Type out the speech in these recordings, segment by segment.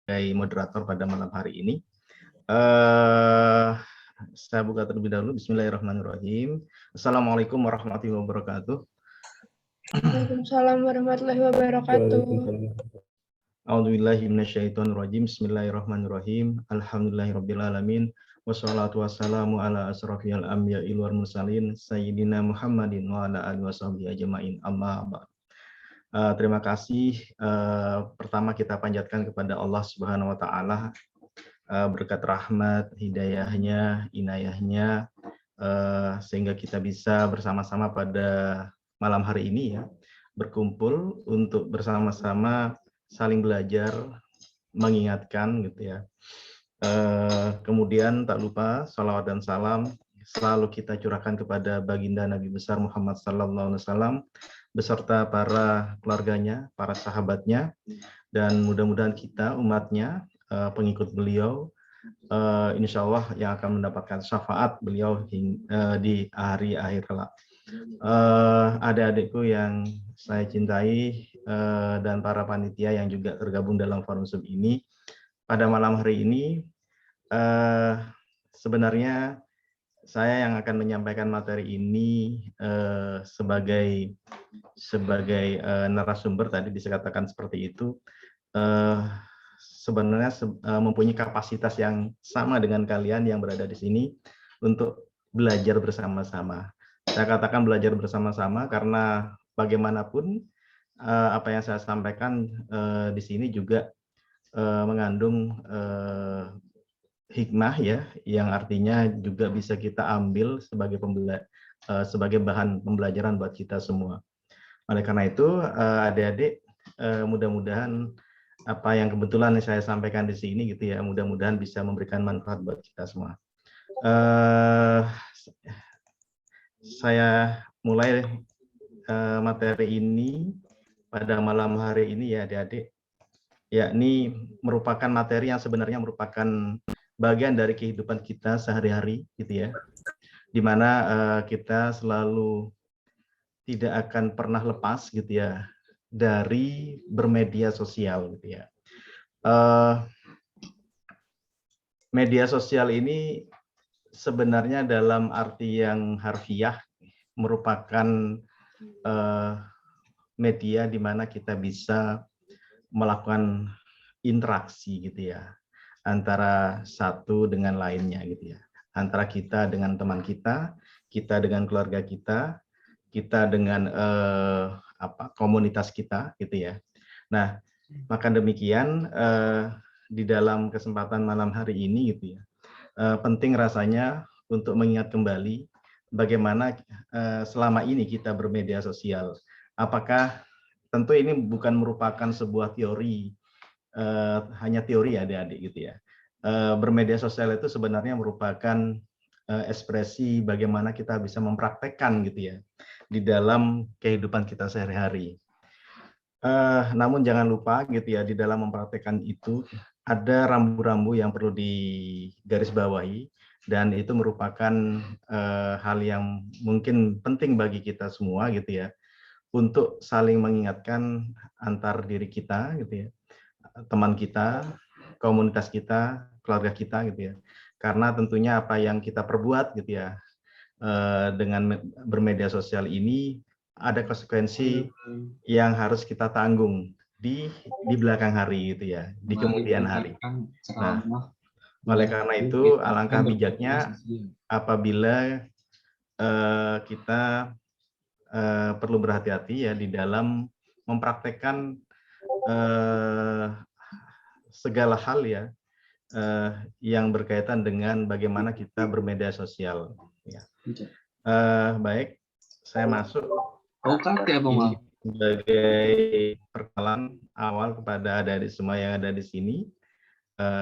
moderator pada malam hari ini. Saya buka terlebih dahulu. Bismillahirrahmanirrahim. Assalamualaikum warahmatullahi wabarakatuh. Waalaikumsalam warahmatullahi wabarakatuh. A'udzubillahi minasyaitonirrajim. Bismillahirrahmanirrahim. Alhamdulillahirabbil alamin. Wassalatu wassalamu ala asrofil anbiya'i wal mursalin sayyidina Muhammadin wa ala alihi washabihi ajmain. Amma ba'd. Terima kasih. Pertama kita panjatkan kepada Allah Subhanahu wa taala berkat rahmat, hidayahnya, inayahnya, sehingga kita bisa bersama-sama pada malam hari ini ya, berkumpul untuk bersama-sama saling belajar, mengingatkan gitu ya. Kemudian tak lupa salawat dan salam selalu kita curahkan kepada baginda Nabi besar Muhammad SAW beserta para keluarganya, para sahabatnya, dan mudah-mudahan kita umatnya, pengikut beliau, insya Allah yang akan mendapatkan syafaat beliau di hari akhir kelak. Adik-adikku yang saya cintai dan para panitia yang juga tergabung dalam forum Zoom ini, pada malam hari ini sebenarnya saya yang akan menyampaikan materi ini sebagai narasumber, tadi bisa katakan seperti itu, sebenarnya mempunyai kapasitas yang sama dengan kalian yang berada di sini untuk belajar bersama-sama. Saya katakan belajar bersama-sama karena bagaimanapun apa yang saya sampaikan di sini juga mengandung hikmah ya, yang artinya juga bisa kita ambil sebagai bahan pembelajaran buat kita semua. Oleh karena itu, adik-adik, mudah-mudahan apa yang kebetulan saya sampaikan di sini gitu ya, mudah-mudahan bisa memberikan manfaat buat kita semua. Saya mulai materi ini pada malam hari ini ya adik-adik, yakni merupakan materi yang sebenarnya merupakan bagian dari kehidupan kita sehari-hari gitu ya, di mana kita selalu tidak akan pernah lepas gitu ya dari bermedia sosial gitu ya. Media sosial ini sebenarnya dalam arti yang harfiah merupakan media di mana kita bisa melakukan interaksi gitu ya, antara satu dengan lainnya gitu ya, antara kita dengan teman kita, kita dengan keluarga kita, kita dengan komunitas kita gitu ya. Nah, maka demikian di dalam kesempatan malam hari ini gitu ya, penting rasanya untuk mengingat kembali bagaimana selama ini kita bermedia sosial. Apakah tentu ini bukan merupakan sebuah teori, hanya teori ya adik-adik gitu ya. Bermedia sosial itu sebenarnya merupakan ekspresi bagaimana kita bisa mempraktekkan gitu ya di dalam kehidupan kita sehari-hari. Namun jangan lupa gitu ya, di dalam mempraktekkan itu ada rambu-rambu yang perlu digarisbawahi, dan itu merupakan hal yang mungkin penting bagi kita semua gitu ya, untuk saling mengingatkan antar diri kita gitu ya, teman kita, komunitas kita, keluarga kita gitu ya. Karena tentunya apa yang kita perbuat gitu ya dengan bermedia sosial ini ada konsekuensi yang harus kita tanggung di belakang hari gitu ya, di kemudian hari. Nah, oleh karena itu alangkah bijaknya apabila kita perlu berhati-hati ya di dalam mempraktekkan segala hal ya yang berkaitan dengan bagaimana kita bermedia sosial. Ya. Baik, saya masuk ini sebagai perkenalan awal kepada adik-adik semua yang ada di sini.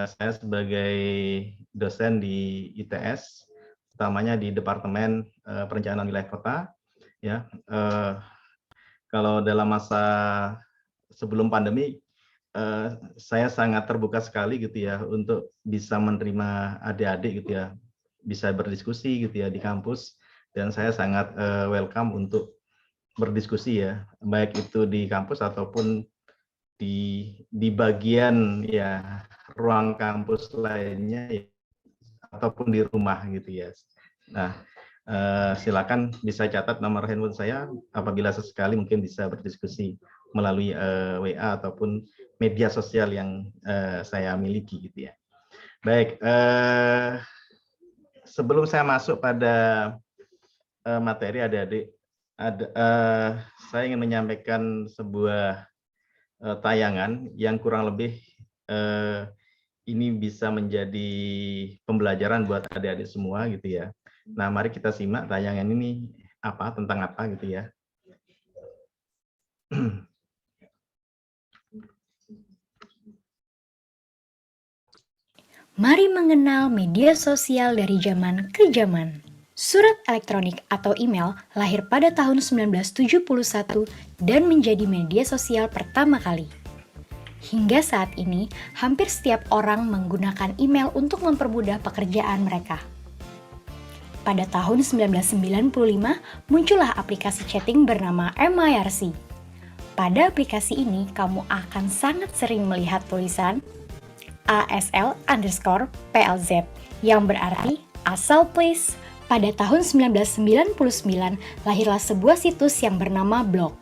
Saya sebagai dosen di ITS, utamanya di Departemen Perencanaan Wilayah Kota. Ya, kalau dalam masa sebelum pandemi, saya sangat terbuka sekali gitu ya untuk bisa menerima adik-adik gitu ya, bisa berdiskusi gitu ya di kampus, dan saya sangat welcome untuk berdiskusi ya, baik itu di kampus ataupun di bagian ya ruang kampus lainnya ya, ataupun di rumah gitu ya. Nah, silakan bisa catat nomor handphone saya apabila sesekali mungkin bisa berdiskusi melalui WA ataupun media sosial yang saya miliki gitu ya. Baik, sebelum saya masuk pada materi adik-adik, saya ingin menyampaikan sebuah tayangan yang kurang lebih ini bisa menjadi pembelajaran buat adik-adik semua gitu ya. Nah, mari kita simak tayangan ini tentang apa gitu ya. Mari mengenal media sosial dari zaman ke zaman. Surat elektronik atau email lahir pada tahun 1971 dan menjadi media sosial pertama kali. Hingga saat ini, hampir setiap orang menggunakan email untuk mempermudah pekerjaan mereka. Pada tahun 1995, muncullah aplikasi chatting bernama MIRC. Pada aplikasi ini, kamu akan sangat sering melihat tulisan ASL_PLZ yang berarti asal please. Pada tahun 1999 lahirlah sebuah situs yang bernama blog.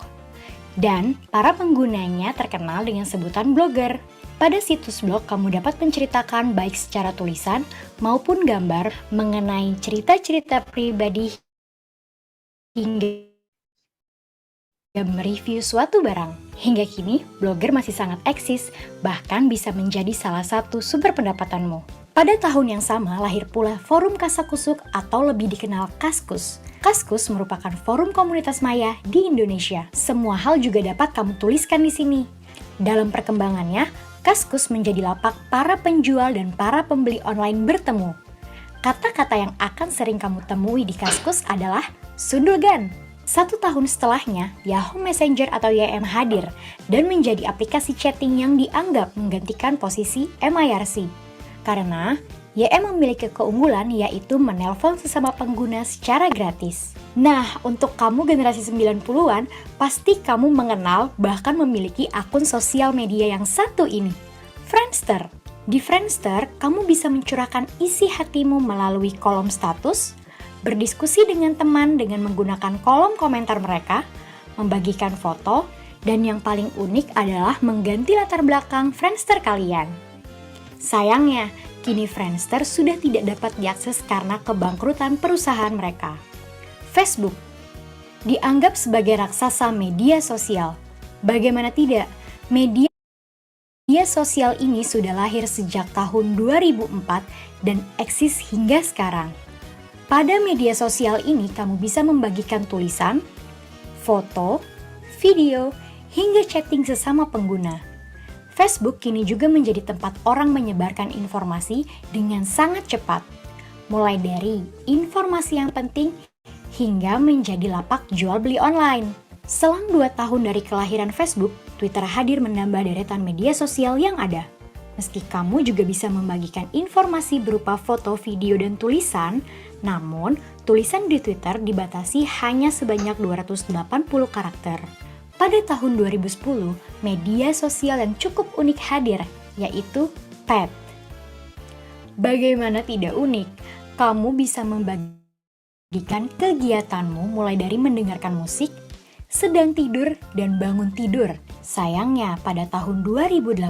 Dan para penggunanya terkenal dengan sebutan blogger. Pada situs blog kamu dapat menceritakan baik secara tulisan maupun gambar mengenai cerita-cerita pribadi hingga mereview suatu barang. Hingga kini, blogger masih sangat eksis, bahkan bisa menjadi salah satu sumber pendapatanmu. Pada tahun yang sama, lahir pula Forum Kasakusuk atau lebih dikenal Kaskus. Kaskus merupakan forum komunitas maya di Indonesia. Semua hal juga dapat kamu tuliskan di sini. Dalam perkembangannya, Kaskus menjadi lapak para penjual dan para pembeli online bertemu. Kata-kata yang akan sering kamu temui di Kaskus adalah sundulgan. 1 tahun setelahnya, Yahoo Messenger atau YM hadir dan menjadi aplikasi chatting yang dianggap menggantikan posisi MIRC. Karena YM memiliki keunggulan yaitu menelpon sesama pengguna secara gratis. Nah, untuk kamu generasi 90-an, pasti kamu mengenal bahkan memiliki akun sosial media yang satu ini, Friendster. Di Friendster, kamu bisa mencurahkan isi hatimu melalui kolom status, berdiskusi dengan teman dengan menggunakan kolom komentar mereka, membagikan foto, dan yang paling unik adalah mengganti latar belakang Friendster kalian. Sayangnya, kini Friendster sudah tidak dapat diakses karena kebangkrutan perusahaan mereka. Facebook dianggap sebagai raksasa media sosial. Bagaimana tidak, media sosial ini sudah lahir sejak tahun 2004 dan eksis hingga sekarang. Pada media sosial ini, kamu bisa membagikan tulisan, foto, video, hingga chatting sesama pengguna. Facebook kini juga menjadi tempat orang menyebarkan informasi dengan sangat cepat, mulai dari informasi yang penting hingga menjadi lapak jual beli online. Selang 2 tahun dari kelahiran Facebook, Twitter hadir menambah deretan media sosial yang ada. Meski kamu juga bisa membagikan informasi berupa foto, video, dan tulisan, namun tulisan di Twitter dibatasi hanya sebanyak 280 karakter. Pada tahun 2010, media sosial yang cukup unik hadir, yaitu Pet. Bagaimana tidak unik? Kamu bisa membagikan kegiatanmu mulai dari mendengarkan musik, sedang tidur, dan bangun tidur. Sayangnya, pada tahun 2018,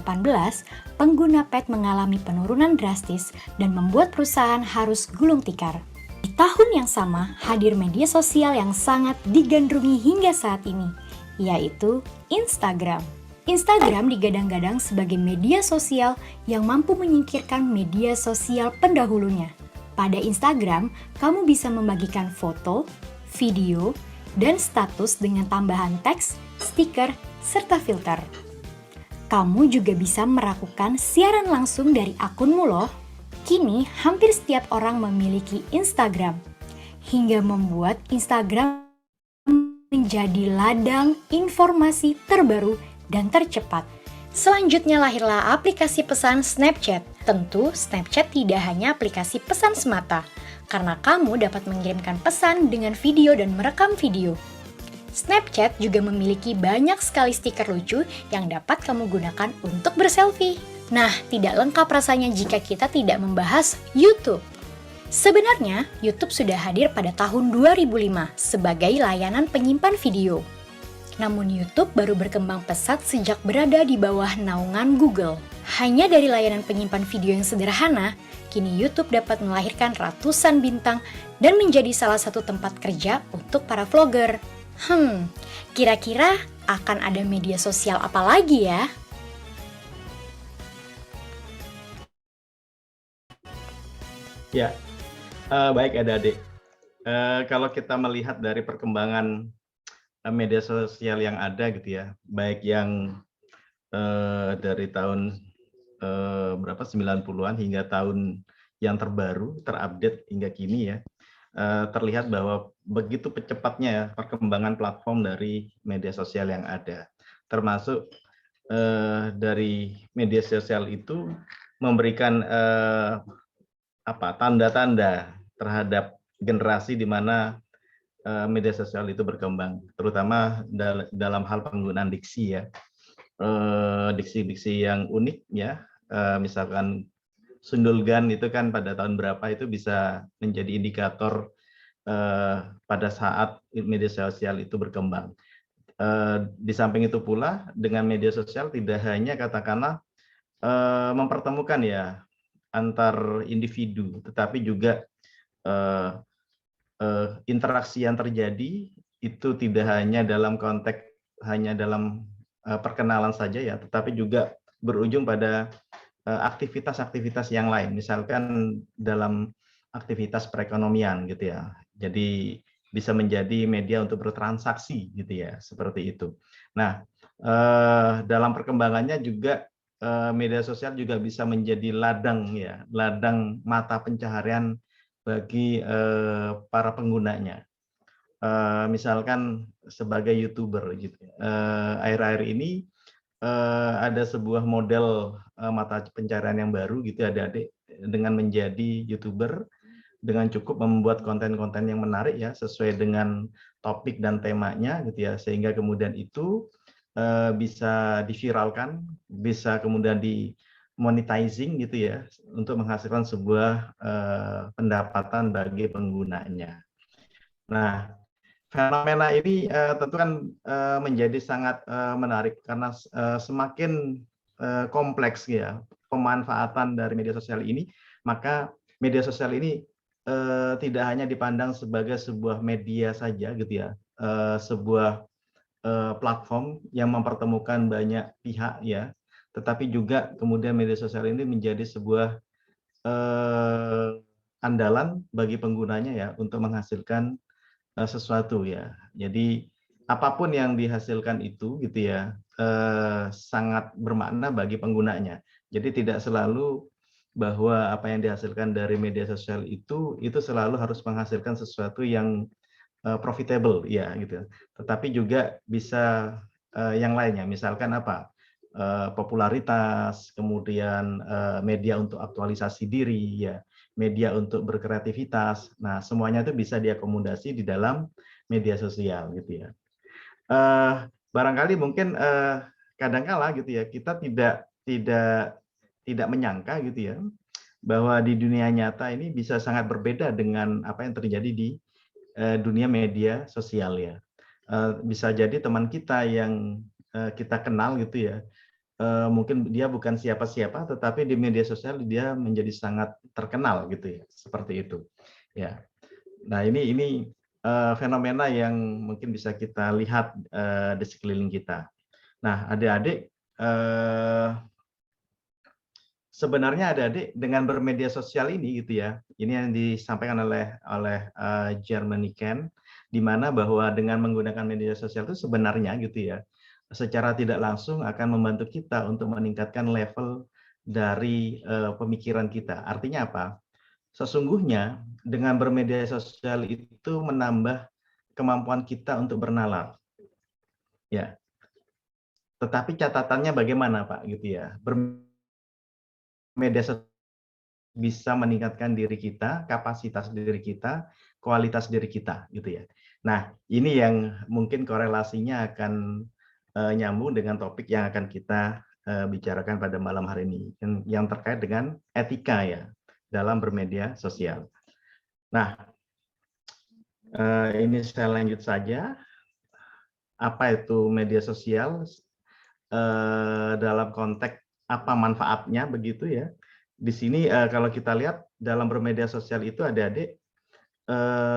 pengguna Pet mengalami penurunan drastis dan membuat perusahaan harus gulung tikar. Di tahun yang sama, hadir media sosial yang sangat digandrungi hingga saat ini, yaitu Instagram. Instagram digadang-gadang sebagai media sosial yang mampu menyingkirkan media sosial pendahulunya. Pada Instagram, kamu bisa membagikan foto, video, dan status dengan tambahan teks, stiker, serta filter. Kamu juga bisa melakukan siaran langsung dari akunmu loh. Kini, hampir setiap orang memiliki Instagram, hingga membuat Instagram menjadi ladang informasi terbaru dan tercepat. Selanjutnya lahirlah aplikasi pesan Snapchat. Tentu, Snapchat tidak hanya aplikasi pesan semata, karena kamu dapat mengirimkan pesan dengan video dan merekam video. Snapchat juga memiliki banyak sekali stiker lucu yang dapat kamu gunakan untuk berselfie. Nah, tidak lengkap rasanya jika kita tidak membahas YouTube. Sebenarnya, YouTube sudah hadir pada tahun 2005 sebagai layanan penyimpan video. Namun YouTube baru berkembang pesat sejak berada di bawah naungan Google. Hanya dari layanan penyimpan video yang sederhana, kini YouTube dapat melahirkan ratusan bintang dan menjadi salah satu tempat kerja untuk para vlogger. Kira-kira akan ada media sosial apa lagi ya? Ya, baik adik-adik. Kalau kita melihat dari perkembangan media sosial yang ada gitu ya, baik yang dari tahun berapa 90-an hingga tahun yang terbaru, terupdate hingga kini ya, terlihat bahwa begitu cepatnya ya perkembangan platform dari media sosial yang ada, termasuk dari media sosial itu memberikan tanda-tanda terhadap generasi di mana media sosial itu berkembang, terutama dalam hal penggunaan diksi ya, diksi-diksi yang unik ya, misalkan sundulgan itu kan pada tahun berapa itu bisa menjadi indikator pada saat media sosial itu berkembang. Di samping itu pula dengan media sosial tidak hanya katakanlah mempertemukan ya antar individu, tetapi juga interaksi yang terjadi itu tidak hanya dalam konteks perkenalan saja ya, tetapi juga berujung pada aktivitas-aktivitas yang lain, misalkan dalam aktivitas perekonomian gitu ya. Jadi bisa menjadi media untuk bertransaksi gitu ya, seperti itu. Nah, dalam perkembangannya juga media sosial juga bisa menjadi ladang ya, ladang mata pencaharian bagi para penggunanya. Misalkan sebagai YouTuber gitu. Akhir-akhir ini ada sebuah model mata pencaharian yang baru gitu adik-adik, dengan menjadi YouTuber dengan cukup membuat konten-konten yang menarik ya sesuai dengan topik dan temanya gitu ya, sehingga kemudian itu bisa diviralkan, bisa kemudian di monetizing gitu ya, untuk menghasilkan sebuah pendapatan bagi penggunanya. Nah, fenomena ini tentu kan menjadi sangat menarik karena semakin kompleks ya pemanfaatan dari media sosial ini, maka media sosial ini tidak hanya dipandang sebagai sebuah media saja gitu ya, sebuah platform yang mempertemukan banyak pihak ya, tetapi juga kemudian media sosial ini menjadi sebuah andalan bagi penggunanya ya untuk menghasilkan sesuatu ya. Jadi apapun yang dihasilkan itu gitu ya sangat bermakna bagi penggunanya. Jadi tidak selalu bahwa apa yang dihasilkan dari media sosial itu selalu harus menghasilkan sesuatu yang profitable ya gitu. Tetapi juga bisa yang lainnya, misalkan apa? Popularitas, kemudian media untuk aktualisasi diri ya, media untuk berkreativitas. Nah, semuanya itu bisa diakomodasi di dalam media sosial gitu ya. Barangkali mungkin kadangkala gitu ya, kita tidak menyangka gitu ya bahwa di dunia nyata ini bisa sangat berbeda dengan apa yang terjadi di dunia media sosial ya. Bisa jadi teman kita yang kita kenal gitu ya, mungkin dia bukan siapa-siapa, tetapi di media sosial dia menjadi sangat terkenal gitu ya, seperti itu. Ya. Nah ini fenomena yang mungkin bisa kita lihat di sekeliling kita. Nah adik-adik, sebenarnya adik-adik dengan bermedia sosial ini gitu ya, ini yang disampaikan oleh Germany Can, di mana bahwa dengan menggunakan media sosial itu sebenarnya gitu ya, secara tidak langsung akan membantu kita untuk meningkatkan level dari pemikiran kita. Artinya apa? Sesungguhnya dengan bermedia sosial itu menambah kemampuan kita untuk bernalar. Ya. Tetapi catatannya bagaimana, Pak, gitu ya. Bermedia sosial bisa meningkatkan diri kita, kapasitas diri kita, kualitas diri kita gitu ya. Nah, ini yang mungkin korelasinya akan nyambung dengan topik yang akan kita bicarakan pada malam hari ini, yang terkait dengan etika ya dalam bermedia sosial. Nah, ini saya lanjut saja. Apa itu media sosial dalam konteks apa manfaatnya begitu ya. Di sini kalau kita lihat dalam bermedia sosial itu adik-adik,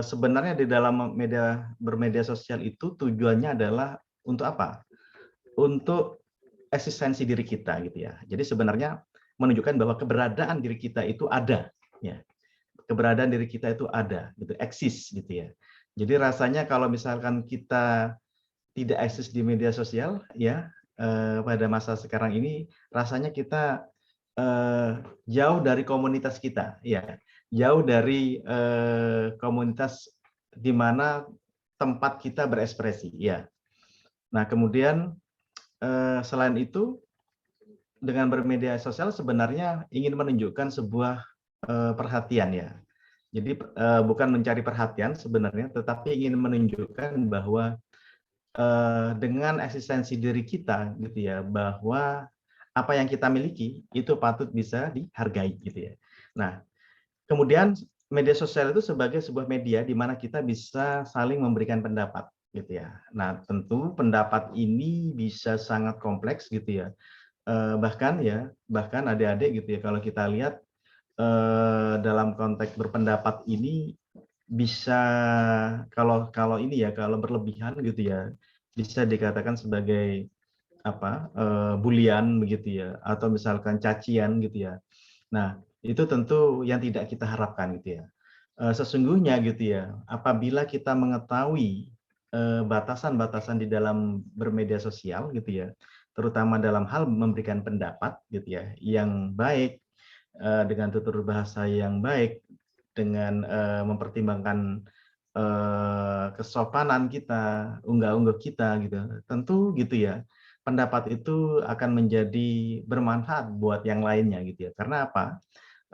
sebenarnya di dalam bermedia sosial itu tujuannya adalah untuk apa? Untuk eksistensi diri kita gitu ya. Jadi sebenarnya menunjukkan bahwa keberadaan diri kita itu ada ya. Keberadaan diri kita itu ada gitu, eksis gitu ya. Jadi rasanya kalau misalkan kita tidak eksis di media sosial ya, pada masa sekarang ini rasanya kita jauh dari komunitas kita ya, jauh dari komunitas di mana tempat kita berekspresi ya. Nah, kemudian selain itu dengan bermedia sosial sebenarnya ingin menunjukkan sebuah perhatian ya. Jadi bukan mencari perhatian sebenarnya, tetapi ingin menunjukkan bahwa dengan eksistensi diri kita gitu ya, bahwa apa yang kita miliki itu patut bisa dihargai gitu ya. Nah, kemudian media sosial itu sebagai sebuah media di mana kita bisa saling memberikan pendapat gitu ya. Nah, tentu pendapat ini bisa sangat kompleks gitu ya. Bahkan adik-adik gitu ya, kalau kita lihat dalam konteks berpendapat ini bisa kalau ini ya, kalau berlebihan gitu ya, bisa dikatakan sebagai apa, bulian begitu ya, atau misalkan cacian gitu ya. Nah, itu tentu yang tidak kita harapkan gitu ya. Sesungguhnya gitu ya, apabila kita mengetahui batasan-batasan di dalam bermedia sosial gitu ya, terutama dalam hal memberikan pendapat gitu ya, yang baik, dengan tutur bahasa yang baik, dengan mempertimbangkan kesopanan kita, unggah-ungguh kita gitu. Tentu gitu ya, pendapat itu akan menjadi bermanfaat buat yang lainnya gitu ya. Karena apa?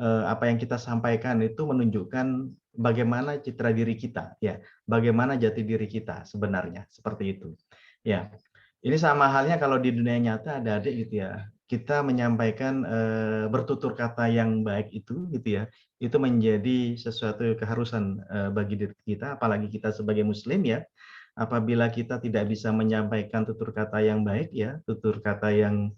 Apa yang kita sampaikan itu menunjukkan bagaimana citra diri kita ya, bagaimana jati diri kita sebenarnya, seperti itu. Ya. Ini sama halnya kalau di dunia nyata ada adik gitu ya. Kita menyampaikan bertutur kata yang baik itu gitu ya, itu menjadi sesuatu keharusan bagi diri kita, apalagi kita sebagai muslim ya. Apabila kita tidak bisa menyampaikan tutur kata yang baik ya, tutur kata yang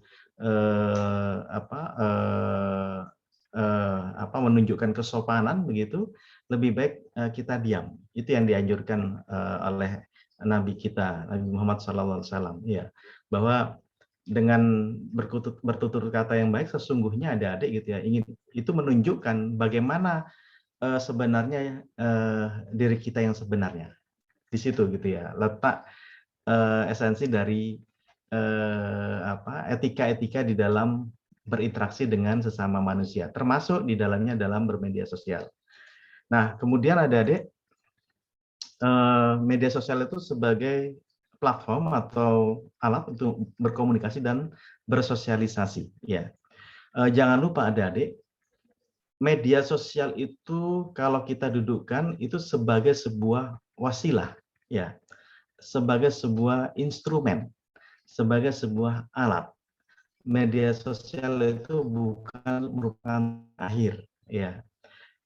menunjukkan kesopanan begitu, lebih baik kita diam. Itu yang dianjurkan oleh Nabi kita, Nabi Muhammad SAW, ya, bahwa dengan bertutur kata yang baik sesungguhnya ada adik gitu ya, itu menunjukkan bagaimana sebenarnya diri kita yang sebenarnya. Di situ gitu ya, letak esensi dari etika-etika di dalam berinteraksi dengan sesama manusia, termasuk di dalamnya dalam bermedia sosial. Nah, kemudian ada adik, media sosial itu sebagai platform atau alat untuk berkomunikasi dan bersosialisasi. Ya, jangan lupa adik-adik, media sosial itu kalau kita dudukkan itu sebagai sebuah wasilah, ya, sebagai sebuah instrumen, sebagai sebuah alat. Media sosial itu bukan merupakan akhir, ya.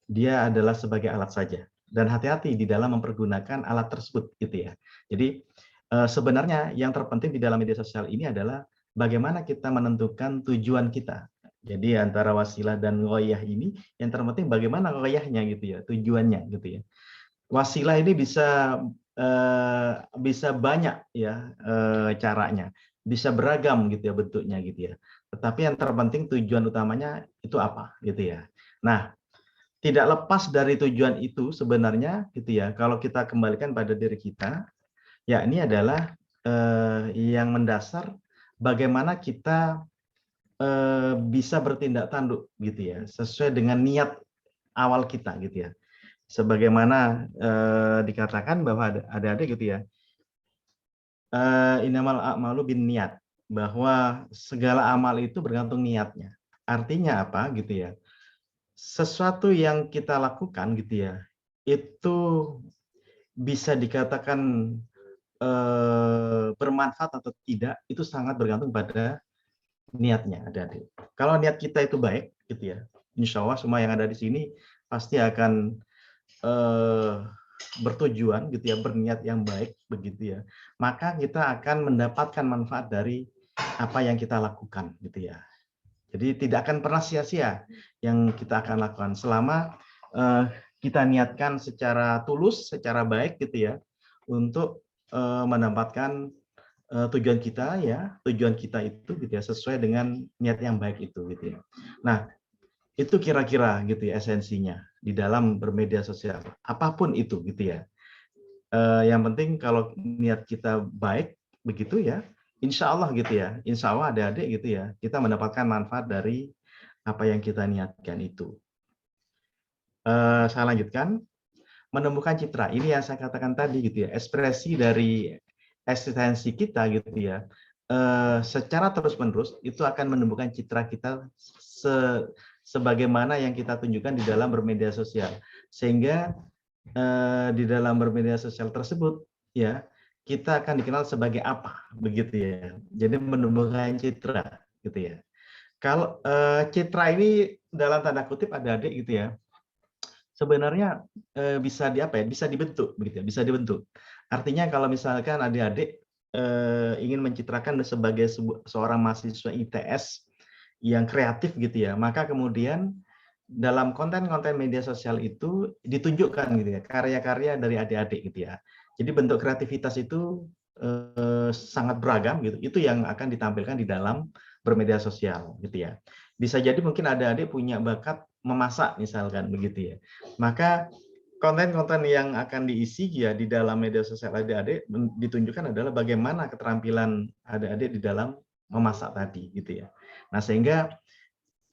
Dia adalah sebagai alat saja. Dan hati-hati di dalam mempergunakan alat tersebut, gitu ya. Jadi sebenarnya yang terpenting di dalam media sosial ini adalah bagaimana kita menentukan tujuan kita. Jadi antara wasilah dan ghoyah ini yang terpenting bagaimana ghoyahnya gitu ya, tujuannya gitu ya. Wasilah ini bisa banyak ya caranya, bisa beragam gitu ya bentuknya gitu ya. Tetapi yang terpenting tujuan utamanya itu apa gitu ya. Nah, tidak lepas dari tujuan itu sebenarnya gitu ya. Kalau kita kembalikan pada diri kita, ya ini adalah yang mendasar bagaimana kita bisa bertindak tanduk gitu ya, sesuai dengan niat awal kita gitu ya. Sebagaimana dikatakan bahwa ada gitu ya, innamal a'malu binniat, bahwa segala amal itu bergantung niatnya. Artinya apa gitu ya? Sesuatu yang kita lakukan gitu ya, itu bisa dikatakan bermanfaat atau tidak, itu sangat bergantung pada niatnya adik-adik. Kalau niat kita itu baik, gitu ya, insya Allah semua yang ada di sini pasti akan bertujuan, gitu ya, berniat yang baik, begitu ya. Maka kita akan mendapatkan manfaat dari apa yang kita lakukan, gitu ya. Jadi tidak akan pernah sia-sia yang kita akan lakukan selama kita niatkan secara tulus, secara baik, gitu ya, untuk mendapatkan tujuan kita ya, tujuan kita itu gitu ya sesuai dengan niat yang baik itu gitu ya. Nah, itu kira-kira gitu ya esensinya di dalam bermedia sosial. Apapun itu gitu ya. Yang penting kalau niat kita baik begitu ya, insya Allah gitu ya, insya Allah adik-adik gitu ya, kita mendapatkan manfaat dari apa yang kita niatkan itu. Saya lanjutkan, menemukan citra. Ini yang saya katakan tadi gitu ya, ekspresi dari eksistensi kita gitu ya, secara terus-menerus itu akan menemukan citra kita sebagaimana yang kita tunjukkan di dalam bermedia sosial, sehingga di dalam bermedia sosial tersebut ya kita akan dikenal sebagai apa begitu ya. Jadi menemukan citra gitu ya. Kalau citra ini dalam tanda kutip adik-adik gitu ya, sebenarnya bisa bisa dibentuk begitu ya, bisa dibentuk. Artinya kalau misalkan adik-adik ingin mencitrakan sebagai seorang mahasiswa ITS yang kreatif gitu ya, maka kemudian dalam konten-konten media sosial itu ditunjukkan gitu ya karya-karya dari adik-adik gitu ya. Jadi bentuk kreativitas itu sangat beragam gitu. Itu yang akan ditampilkan di dalam bermedia sosial gitu ya. Bisa jadi mungkin adik-adik punya bakat memasak misalkan begitu ya. Maka konten-konten yang akan diisi ya di dalam media sosial adik-adik ditunjukkan adalah bagaimana keterampilan adik-adik di dalam memasak tadi gitu ya. Nah, sehingga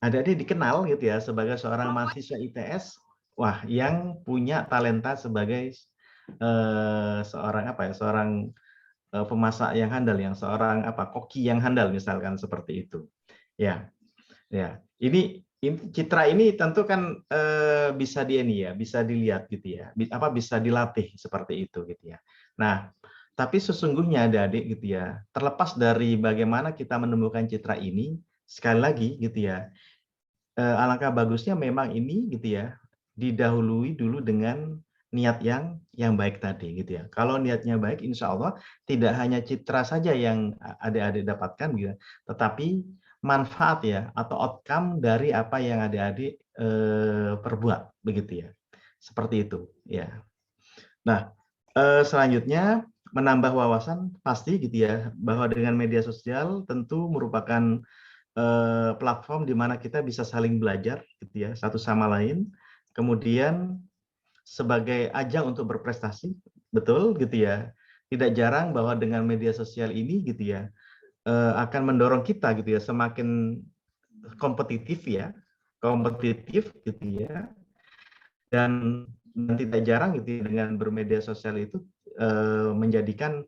adik-adik dikenal gitu ya sebagai seorang mahasiswa ITS, wah yang punya talenta sebagai seorang seorang pemasak yang handal, yang seorang koki yang handal misalkan seperti itu. Ya. Ya. Ini citra ini tentu kan bisa bisa dilihat gitu ya. Bisa dilatih seperti itu gitu ya. Nah, tapi sesungguhnya adik-adik gitu ya, terlepas dari bagaimana kita menemukan citra ini, sekali lagi gitu ya, alangkah bagusnya memang ini gitu ya didahului dulu dengan niat yang baik tadi gitu ya. Kalau niatnya baik, insya Allah tidak hanya citra saja yang adik-adik dapatkan gitu, tetapi manfaat ya atau outcome dari apa yang adik-adik perbuat begitu ya. Seperti itu ya. Nah, selanjutnya menambah wawasan pasti gitu ya bahwa dengan media sosial tentu merupakan platform di mana kita bisa saling belajar gitu ya satu sama lain, kemudian sebagai ajang untuk berprestasi, betul gitu ya. Tidak jarang bahwa dengan media sosial ini gitu ya akan mendorong kita gitu ya semakin kompetitif gitu ya, dan tidak jarang gitu ya, dengan bermedia sosial itu menjadikan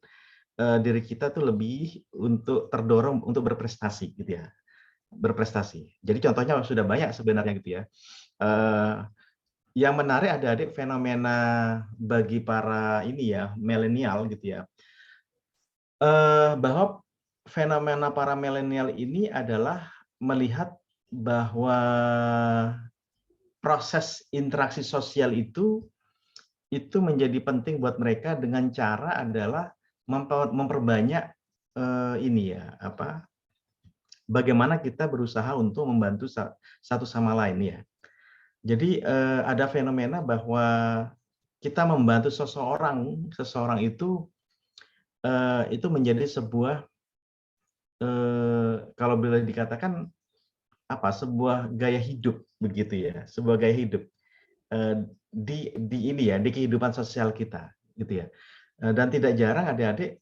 diri kita tuh lebih untuk terdorong untuk berprestasi gitu ya. Berprestasi. Jadi contohnya sudah banyak sebenarnya gitu ya. Yang menarik adik-adik fenomena bagi para ini ya milenial gitu ya. Bahwa fenomena para milenial ini adalah melihat bahwa proses interaksi sosial itu menjadi penting buat mereka dengan cara adalah memperbanyak ini ya bagaimana kita berusaha untuk membantu satu sama lain ya. Jadi ada fenomena bahwa kita membantu seseorang itu menjadi sebuah kalau boleh dikatakan sebuah gaya hidup begitu ya, sebuah gaya hidup di kehidupan sosial kita gitu ya. Dan tidak jarang adik-adik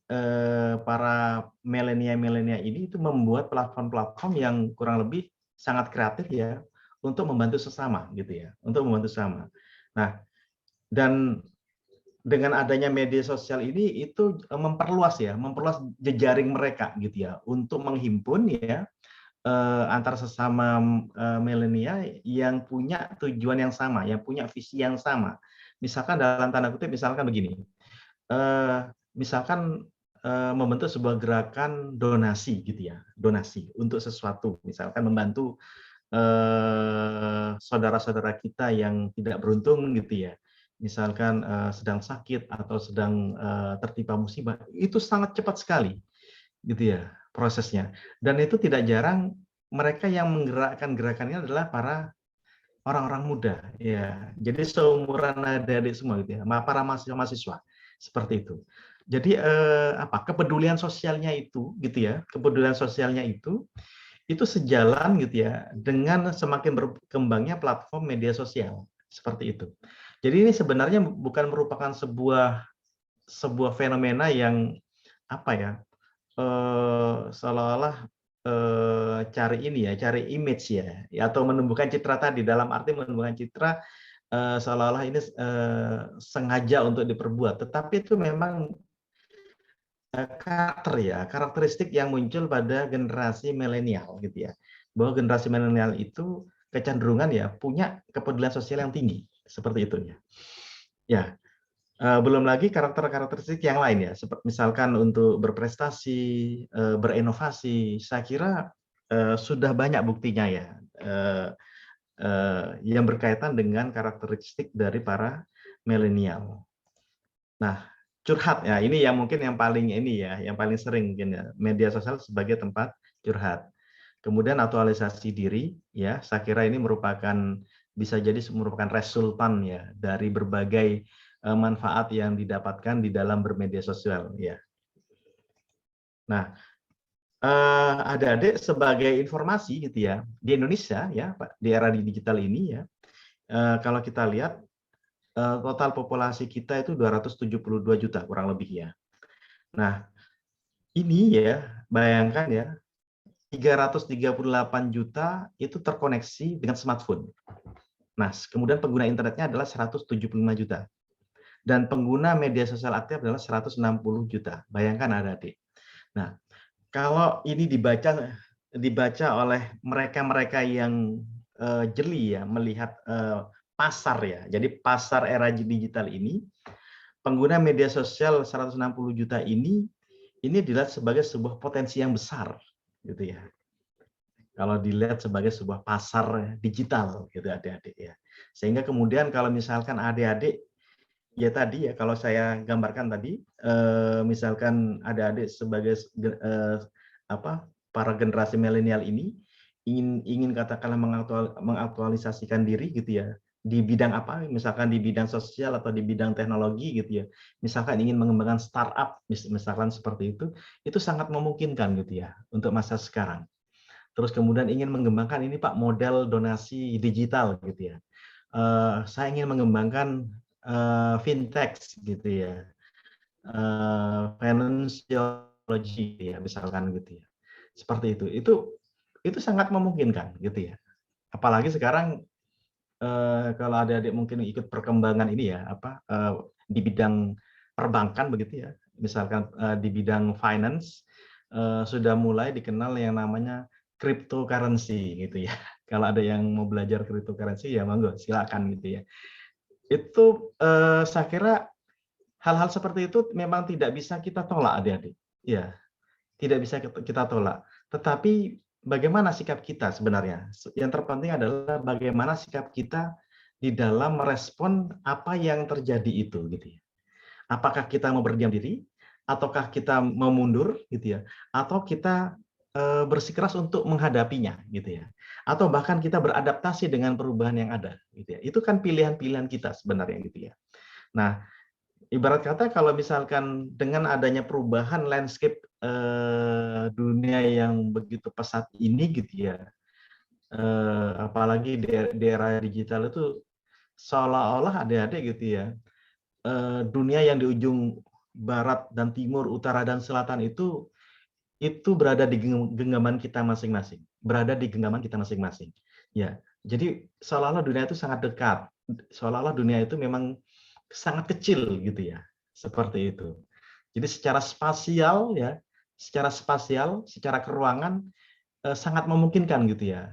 para milenial ini itu membuat platform-platform yang kurang lebih sangat kreatif ya untuk membantu sesama gitu ya, untuk membantu sesama. Nah, dan dengan adanya media sosial ini itu memperluas jejaring mereka gitu ya untuk menghimpun ya antar sesama milenial yang punya tujuan yang sama, yang punya visi yang sama. Misalkan dalam tanda kutip misalkan begini. Misalkan membentuk sebuah gerakan donasi gitu ya, donasi untuk sesuatu, misalkan membantu saudara-saudara kita yang tidak beruntung gitu ya, misalkan sedang sakit atau sedang tertimpa musibah, itu sangat cepat sekali gitu ya prosesnya. Dan itu tidak jarang mereka yang menggerakkan gerakannya adalah para orang-orang muda, ya. Jadi seumuran adik-adik semua gitu ya, para mahasiswa seperti itu. Jadi kepedulian sosialnya itu gitu ya, kepedulian sosialnya itu sejalan gitu ya dengan semakin berkembangnya platform media sosial seperti itu. Jadi ini sebenarnya bukan merupakan sebuah fenomena yang seolah-olah cari image ya, atau menumbuhkan citra tadi, dalam arti menumbuhkan citra seolah-olah ini sengaja untuk diperbuat, tetapi itu memang karakteristik yang muncul pada generasi milenial gitu ya, bahwa generasi milenial itu kecenderungan ya punya kepedulian sosial yang tinggi seperti itu ya. Ya, belum lagi karakteristik yang lain ya, seperti misalkan untuk berprestasi, berinovasi, saya kira sudah banyak buktinya ya, yang berkaitan dengan karakteristik dari para milenial. Nah, curhat ya, ini yang mungkin yang paling yang paling sering mungkin ya, media sosial sebagai tempat curhat. Kemudian aktualisasi diri ya, saya kira ini bisa jadi merupakan resultan ya dari berbagai manfaat yang didapatkan di dalam bermedia sosial ya. Nah, adik-adik sebagai informasi gitu ya, di Indonesia ya, Pak, di era digital ini ya, kalau kita lihat total populasi kita itu 272 juta kurang lebih ya. Nah, ini ya, bayangkan ya, 338 juta itu terkoneksi dengan smartphone. Nah, kemudian pengguna internetnya adalah 175 juta. Dan pengguna media sosial aktif adalah 160 juta. Bayangkan adik-adik. Nah, kalau ini dibaca oleh mereka-mereka yang jeli ya, melihat pasar ya. Jadi pasar era digital ini, pengguna media sosial 160 juta ini dilihat sebagai sebuah potensi yang besar gitu ya. Kalau dilihat sebagai sebuah pasar digital gitu adik-adik ya. Sehingga kemudian kalau misalkan adik-adik ya tadi ya, kalau saya gambarkan tadi misalkan adik-adik sebagai para generasi milenial ini ingin katakanlah mengaktualisasikan diri gitu ya, di bidang apa, misalkan di bidang sosial atau di bidang teknologi gitu ya, misalkan ingin mengembangkan startup misalkan seperti itu sangat memungkinkan gitu ya untuk masa sekarang. Terus kemudian ingin mengembangkan ini Pak, model donasi digital gitu ya, saya ingin mengembangkan fintech gitu ya, financiology ya misalkan gitu ya, seperti itu sangat memungkinkan gitu ya. Apalagi sekarang kalau adik-adik mungkin ikut perkembangan ini ya, di bidang perbankan begitu ya, misalkan di bidang finance sudah mulai dikenal yang namanya cryptocurrency gitu ya. Kalau ada yang mau belajar cryptocurrency ya monggo silakan gitu ya. Itu saya kira hal-hal seperti itu memang tidak bisa kita tolak adik-adik. Ya, tidak bisa kita tolak. Tetapi bagaimana sikap kita sebenarnya? Yang terpenting adalah bagaimana sikap kita di dalam merespon apa yang terjadi itu gitu ya. Apakah kita mau berdiam diri ataukah kita mau mundur gitu ya, atau kita bersikeras untuk menghadapinya gitu ya, atau bahkan kita beradaptasi dengan perubahan yang ada gitu ya. Itu kan pilihan-pilihan kita sebenarnya gitu ya. Nah, ibarat kata kalau misalkan dengan adanya perubahan landscape dunia yang begitu pesat ini gitu ya, apalagi di era digital itu seolah-olah adik-adik gitu ya, dunia yang di ujung barat dan timur, utara dan selatan itu berada di genggaman kita masing-masing, Ya, jadi seolah-olah dunia itu sangat dekat, seolah-olah dunia itu memang sangat kecil gitu ya, seperti itu. Jadi secara spasial ya, secara keruangan sangat memungkinkan gitu ya.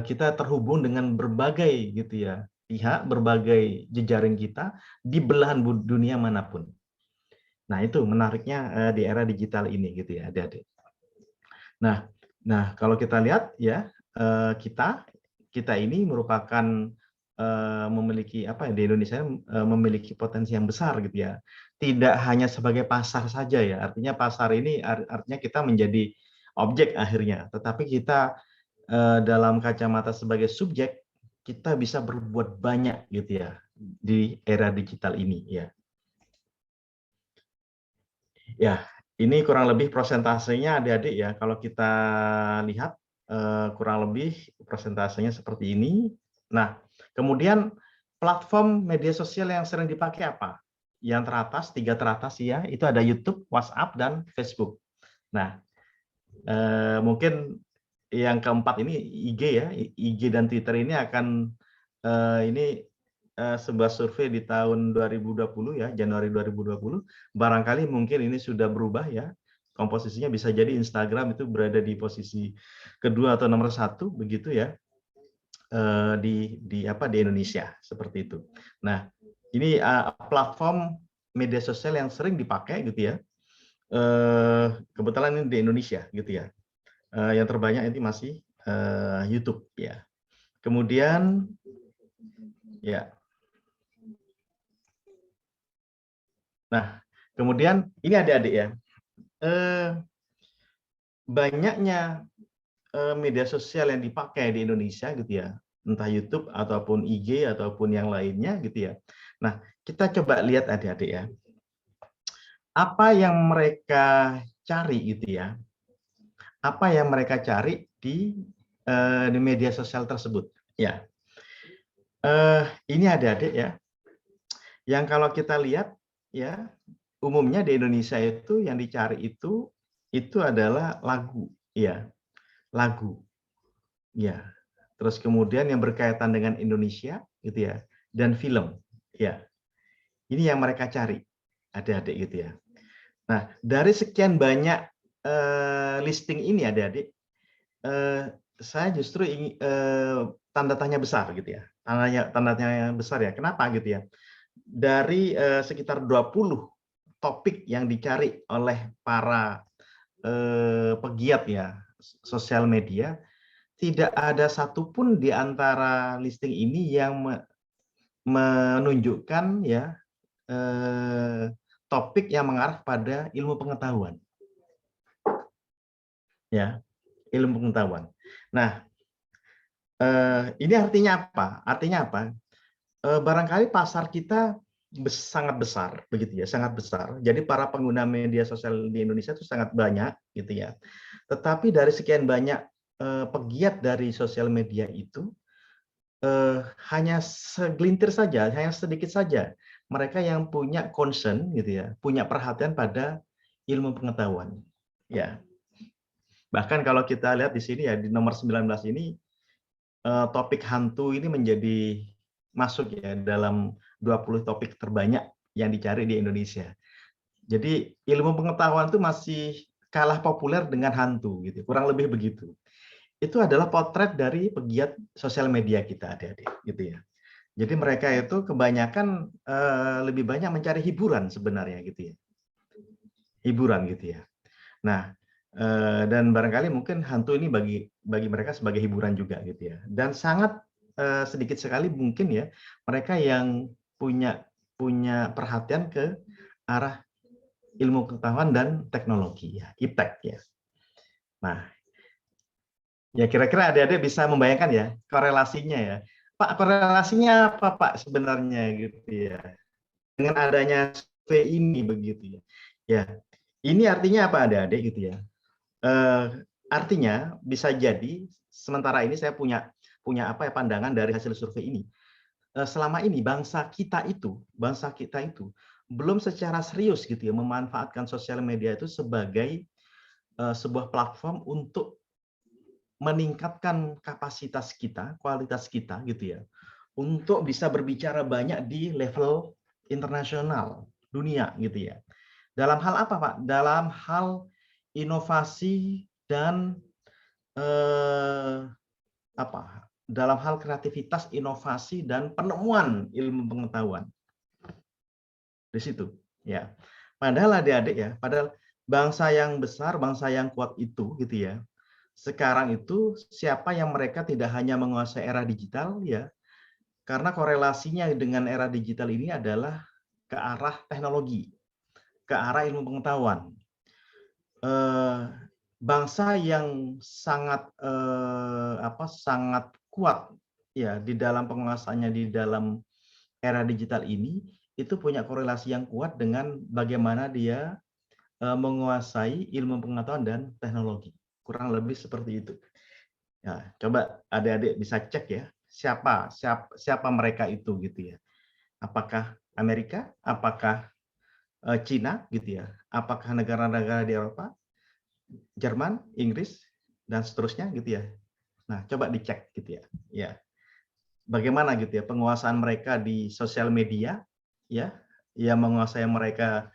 Kita terhubung dengan berbagai gitu ya pihak, berbagai jejaring kita di belahan dunia manapun. Nah, itu menariknya di era digital ini gitu ya, adik-adik. Nah, kalau kita lihat ya, kita ini merupakan memiliki apa ya, di Indonesia memiliki potensi yang besar gitu ya. Tidak hanya sebagai pasar saja ya. Artinya pasar ini artinya kita menjadi objek akhirnya, tetapi kita dalam kacamata sebagai subjek, kita bisa berbuat banyak gitu ya di era digital ini ya. Ya, ini kurang lebih prosentasenya adik-adik ya. Kalau kita lihat kurang lebih prosentasenya seperti ini. Nah, kemudian platform media sosial yang sering dipakai apa? Yang teratas, 3 teratas ya, itu ada YouTube, WhatsApp, dan Facebook. Nah, mungkin yang keempat ini IG ya, IG dan Twitter ini akan ini sebuah survei di tahun 2020 ya, Januari 2020, barangkali mungkin ini sudah berubah ya, komposisinya bisa jadi Instagram itu berada di posisi kedua atau nomor 1 begitu ya, di Indonesia seperti itu. Nah, ini platform media sosial yang sering dipakai gitu ya, kebetulan ini di Indonesia gitu ya. Yang terbanyak ini masih YouTube ya. Kemudian ya. Nah, kemudian ini adik-adik ya. Banyaknya media sosial yang dipakai di Indonesia gitu ya, entah YouTube ataupun IG ataupun yang lainnya gitu ya. Nah, kita coba lihat adik-adik ya. Apa yang mereka cari gitu ya. Apa yang mereka cari di media sosial tersebut. Ya, ini adik-adik ya, yang kalau kita lihat ya, umumnya di Indonesia itu yang dicari itu adalah lagu, ya, lagu, ya. Terus kemudian yang berkaitan dengan Indonesia, gitu ya, dan film, ya. Ini yang mereka cari, adik-adik gitu ya. Nah, dari sekian banyak listing ini adik-adik, saya justru ingin tanda tanya besar gitu ya. Tanda tanya besar ya. Kenapa gitu ya? Dari sekitar 20 topik yang dicari oleh para pegiat ya sosial media, tidak ada satupun di antara listing ini yang menunjukkan ya topik yang mengarah pada ilmu pengetahuan. Ya, ilmu pengetahuan. Nah, ini artinya apa? Artinya apa? Barangkali pasar kita sangat besar, begitu ya, sangat besar. Jadi para pengguna media sosial di Indonesia itu sangat banyak, gitu ya. Tetapi dari sekian banyak pegiat dari sosial media itu, hanya segelintir saja, hanya sedikit saja mereka yang punya concern, gitu ya, punya perhatian pada ilmu pengetahuan. Ya, bahkan kalau kita lihat di sini ya, di nomor 19 ini, topik hantu ini menjadi masuk ya dalam 20 topik terbanyak yang dicari di Indonesia. Jadi ilmu pengetahuan itu masih kalah populer dengan hantu gitu, kurang lebih begitu. Itu adalah potret dari pegiat sosial media kita, adik-adik, gitu ya. Jadi mereka itu kebanyakan lebih banyak mencari hiburan sebenarnya gitu ya. Hiburan gitu ya. Nah, dan barangkali mungkin hantu ini bagi mereka sebagai hiburan juga gitu ya. Dan sangat sedikit sekali mungkin ya mereka yang punya perhatian ke arah ilmu pengetahuan dan teknologi ya, iptek ya. Nah, ya kira-kira adik-adik bisa membayangkan ya korelasinya ya. Pak, korelasinya apa Pak sebenarnya gitu ya. Dengan adanya survei ini begitu ya. Ya, ini artinya apa adik-adik gitu ya. Artinya bisa jadi sementara ini saya punya apa ya pandangan dari hasil survei ini. Selama ini bangsa kita itu belum secara serius gitu ya memanfaatkan sosial media itu sebagai sebuah platform untuk meningkatkan kapasitas kita, kualitas kita gitu ya, untuk bisa berbicara banyak di level internasional dunia gitu ya. Dalam hal apa Pak? Dalam hal inovasi dan dalam hal kreativitas, inovasi dan penemuan ilmu pengetahuan. Di situ, ya. Padahal adik-adik ya, padahal bangsa yang besar, bangsa yang kuat itu gitu ya. Sekarang itu siapa yang mereka tidak hanya menguasai era digital ya, karena korelasinya dengan era digital ini adalah ke arah teknologi, ke arah ilmu pengetahuan. Bangsa yang sangat sangat kuat ya di dalam penguasaannya di dalam era digital ini itu punya korelasi yang kuat dengan bagaimana dia menguasai ilmu pengetahuan dan teknologi. Kurang lebih seperti itu. Ya, coba adik-adik bisa cek ya, siapa mereka itu gitu ya. Apakah Amerika, apakah Cina gitu ya, apakah negara-negara di Eropa, Jerman, Inggris dan seterusnya gitu ya. Nah, coba dicek gitu ya. Ya. Bagaimana gitu ya penguasaan mereka di sosial media ya, yang menguasai mereka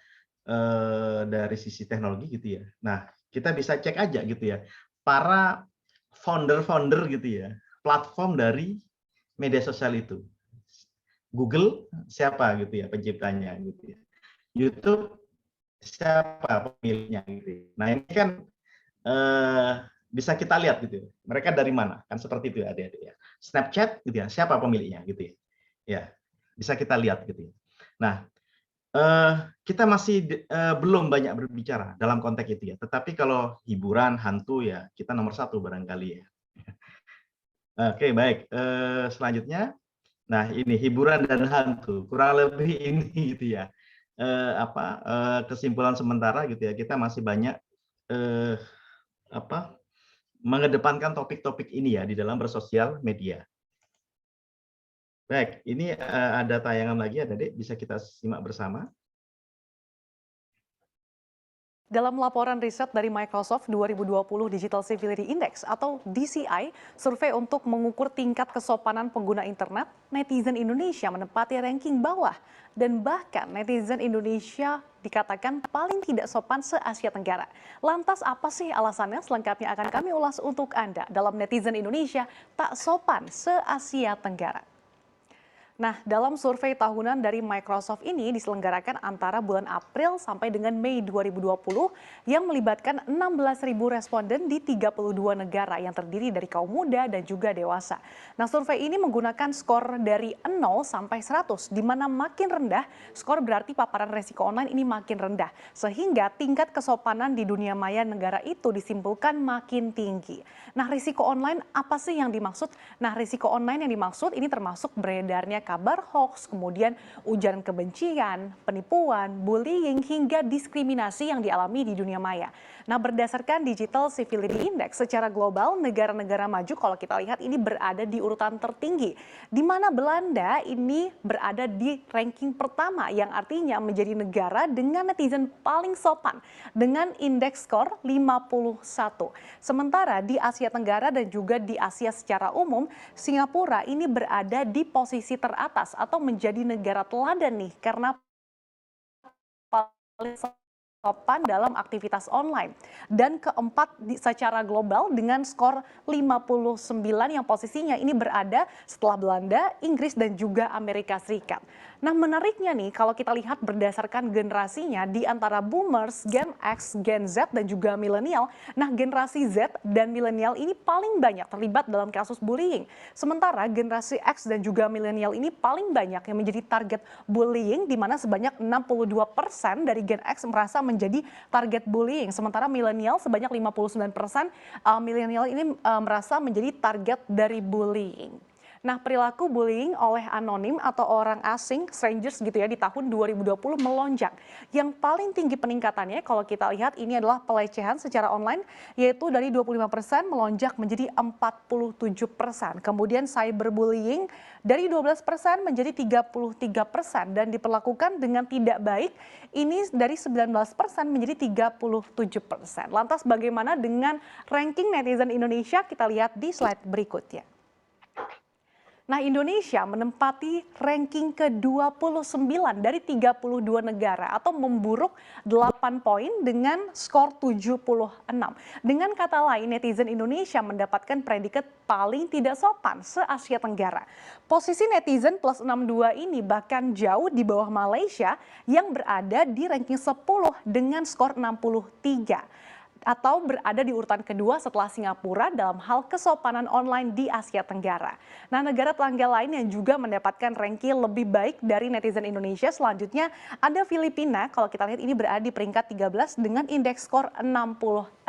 dari sisi teknologi gitu ya. Nah, kita bisa cek aja gitu ya. Para founder gitu ya, platform dari media sosial itu. Google siapa gitu ya penciptanya gitu ya. YouTube siapa pemiliknya gitu ya. Nah, ini kan bisa kita lihat gitu ya. Mereka dari mana? Kan seperti itu ya adik-adik ya. Snapchat gitu ya, siapa pemiliknya gitu ya. Ya, bisa kita lihat gitu ya. Nah, kita masih belum banyak berbicara dalam konteks itu ya. Tetapi kalau hiburan, hantu ya kita nomor satu barangkali ya. Oke, baik. Selanjutnya, nah ini hiburan dan hantu, kurang lebih ini gitu ya. Kesimpulan sementara gitu ya. Kita masih banyak mengedepankan topik-topik ini ya di dalam bersosial media. Baik, ini ada tayangan lagi ya, Adik, bisa kita simak bersama. Dalam laporan riset dari Microsoft 2020 Digital Civility Index atau DCI, survei untuk mengukur tingkat kesopanan pengguna internet, netizen Indonesia menempati ranking bawah. Dan bahkan netizen Indonesia dikatakan paling tidak sopan se-Asia Tenggara. Lantas apa sih alasannya? Selengkapnya akan kami ulas untuk Anda dalam Netizen Indonesia Tak Sopan se-Asia Tenggara. Nah, dalam survei tahunan dari Microsoft ini diselenggarakan antara bulan April sampai dengan Mei 2020 yang melibatkan 16.000 responden di 32 negara yang terdiri dari kaum muda dan juga dewasa. Nah, survei ini menggunakan skor dari 0 sampai 100, di mana makin rendah, skor berarti paparan resiko online ini makin rendah. Sehingga tingkat kesopanan di dunia maya negara itu disimpulkan makin tinggi. Nah, risiko online apa sih yang dimaksud? Nah, risiko online yang dimaksud ini termasuk beredarnya kabar hoax, kemudian ujaran kebencian, penipuan, bullying, hingga diskriminasi yang dialami di dunia maya. Nah, berdasarkan Digital Civility Index secara global, negara-negara maju kalau kita lihat ini berada di urutan tertinggi, di mana Belanda ini berada di ranking pertama, yang artinya menjadi negara dengan netizen paling sopan dengan indeks skor 51. Sementara di Asia Tenggara dan juga di Asia secara umum, Singapura ini berada di posisi teratas atau menjadi negara teladan nih karena paling sopan dalam aktivitas online. Dan keempat secara global dengan skor 59 yang posisinya ini berada setelah Belanda, Inggris dan juga Amerika Serikat. Nah, menariknya nih kalau kita lihat berdasarkan generasinya di antara boomers, Gen X, Gen Z dan juga milenial. Nah, generasi Z dan milenial ini paling banyak terlibat dalam kasus bullying. Sementara generasi X dan juga milenial ini paling banyak yang menjadi target bullying, di mana sebanyak 62% dari Gen X merasa menjadi target bullying. Sementara milenial sebanyak 59% milenial ini merasa menjadi target dari bullying. Nah, perilaku bullying oleh anonim atau orang asing, strangers gitu ya, di tahun 2020 melonjak. Yang paling tinggi peningkatannya kalau kita lihat ini adalah pelecehan secara online, yaitu dari 25% melonjak menjadi 47%. Kemudian cyberbullying dari 12% menjadi 33% dan diperlakukan dengan tidak baik, ini dari 19% menjadi 37%. Lantas bagaimana dengan ranking netizen Indonesia? Kita lihat di slide berikutnya. Nah, Indonesia menempati ranking ke-29 dari 32 negara atau memburuk 8 poin dengan skor 76. Dengan kata lain, netizen Indonesia mendapatkan predikat paling tidak sopan se-Asia Tenggara. Posisi netizen plus 62 ini bahkan jauh di bawah Malaysia yang berada di ranking 10 dengan skor 63. Atau berada di urutan kedua setelah Singapura dalam hal kesopanan online di Asia Tenggara. Nah, negara tetangga lain yang juga mendapatkan ranking lebih baik dari netizen Indonesia selanjutnya ada Filipina, kalau kita lihat ini berada di peringkat 13 dengan indeks skor 66.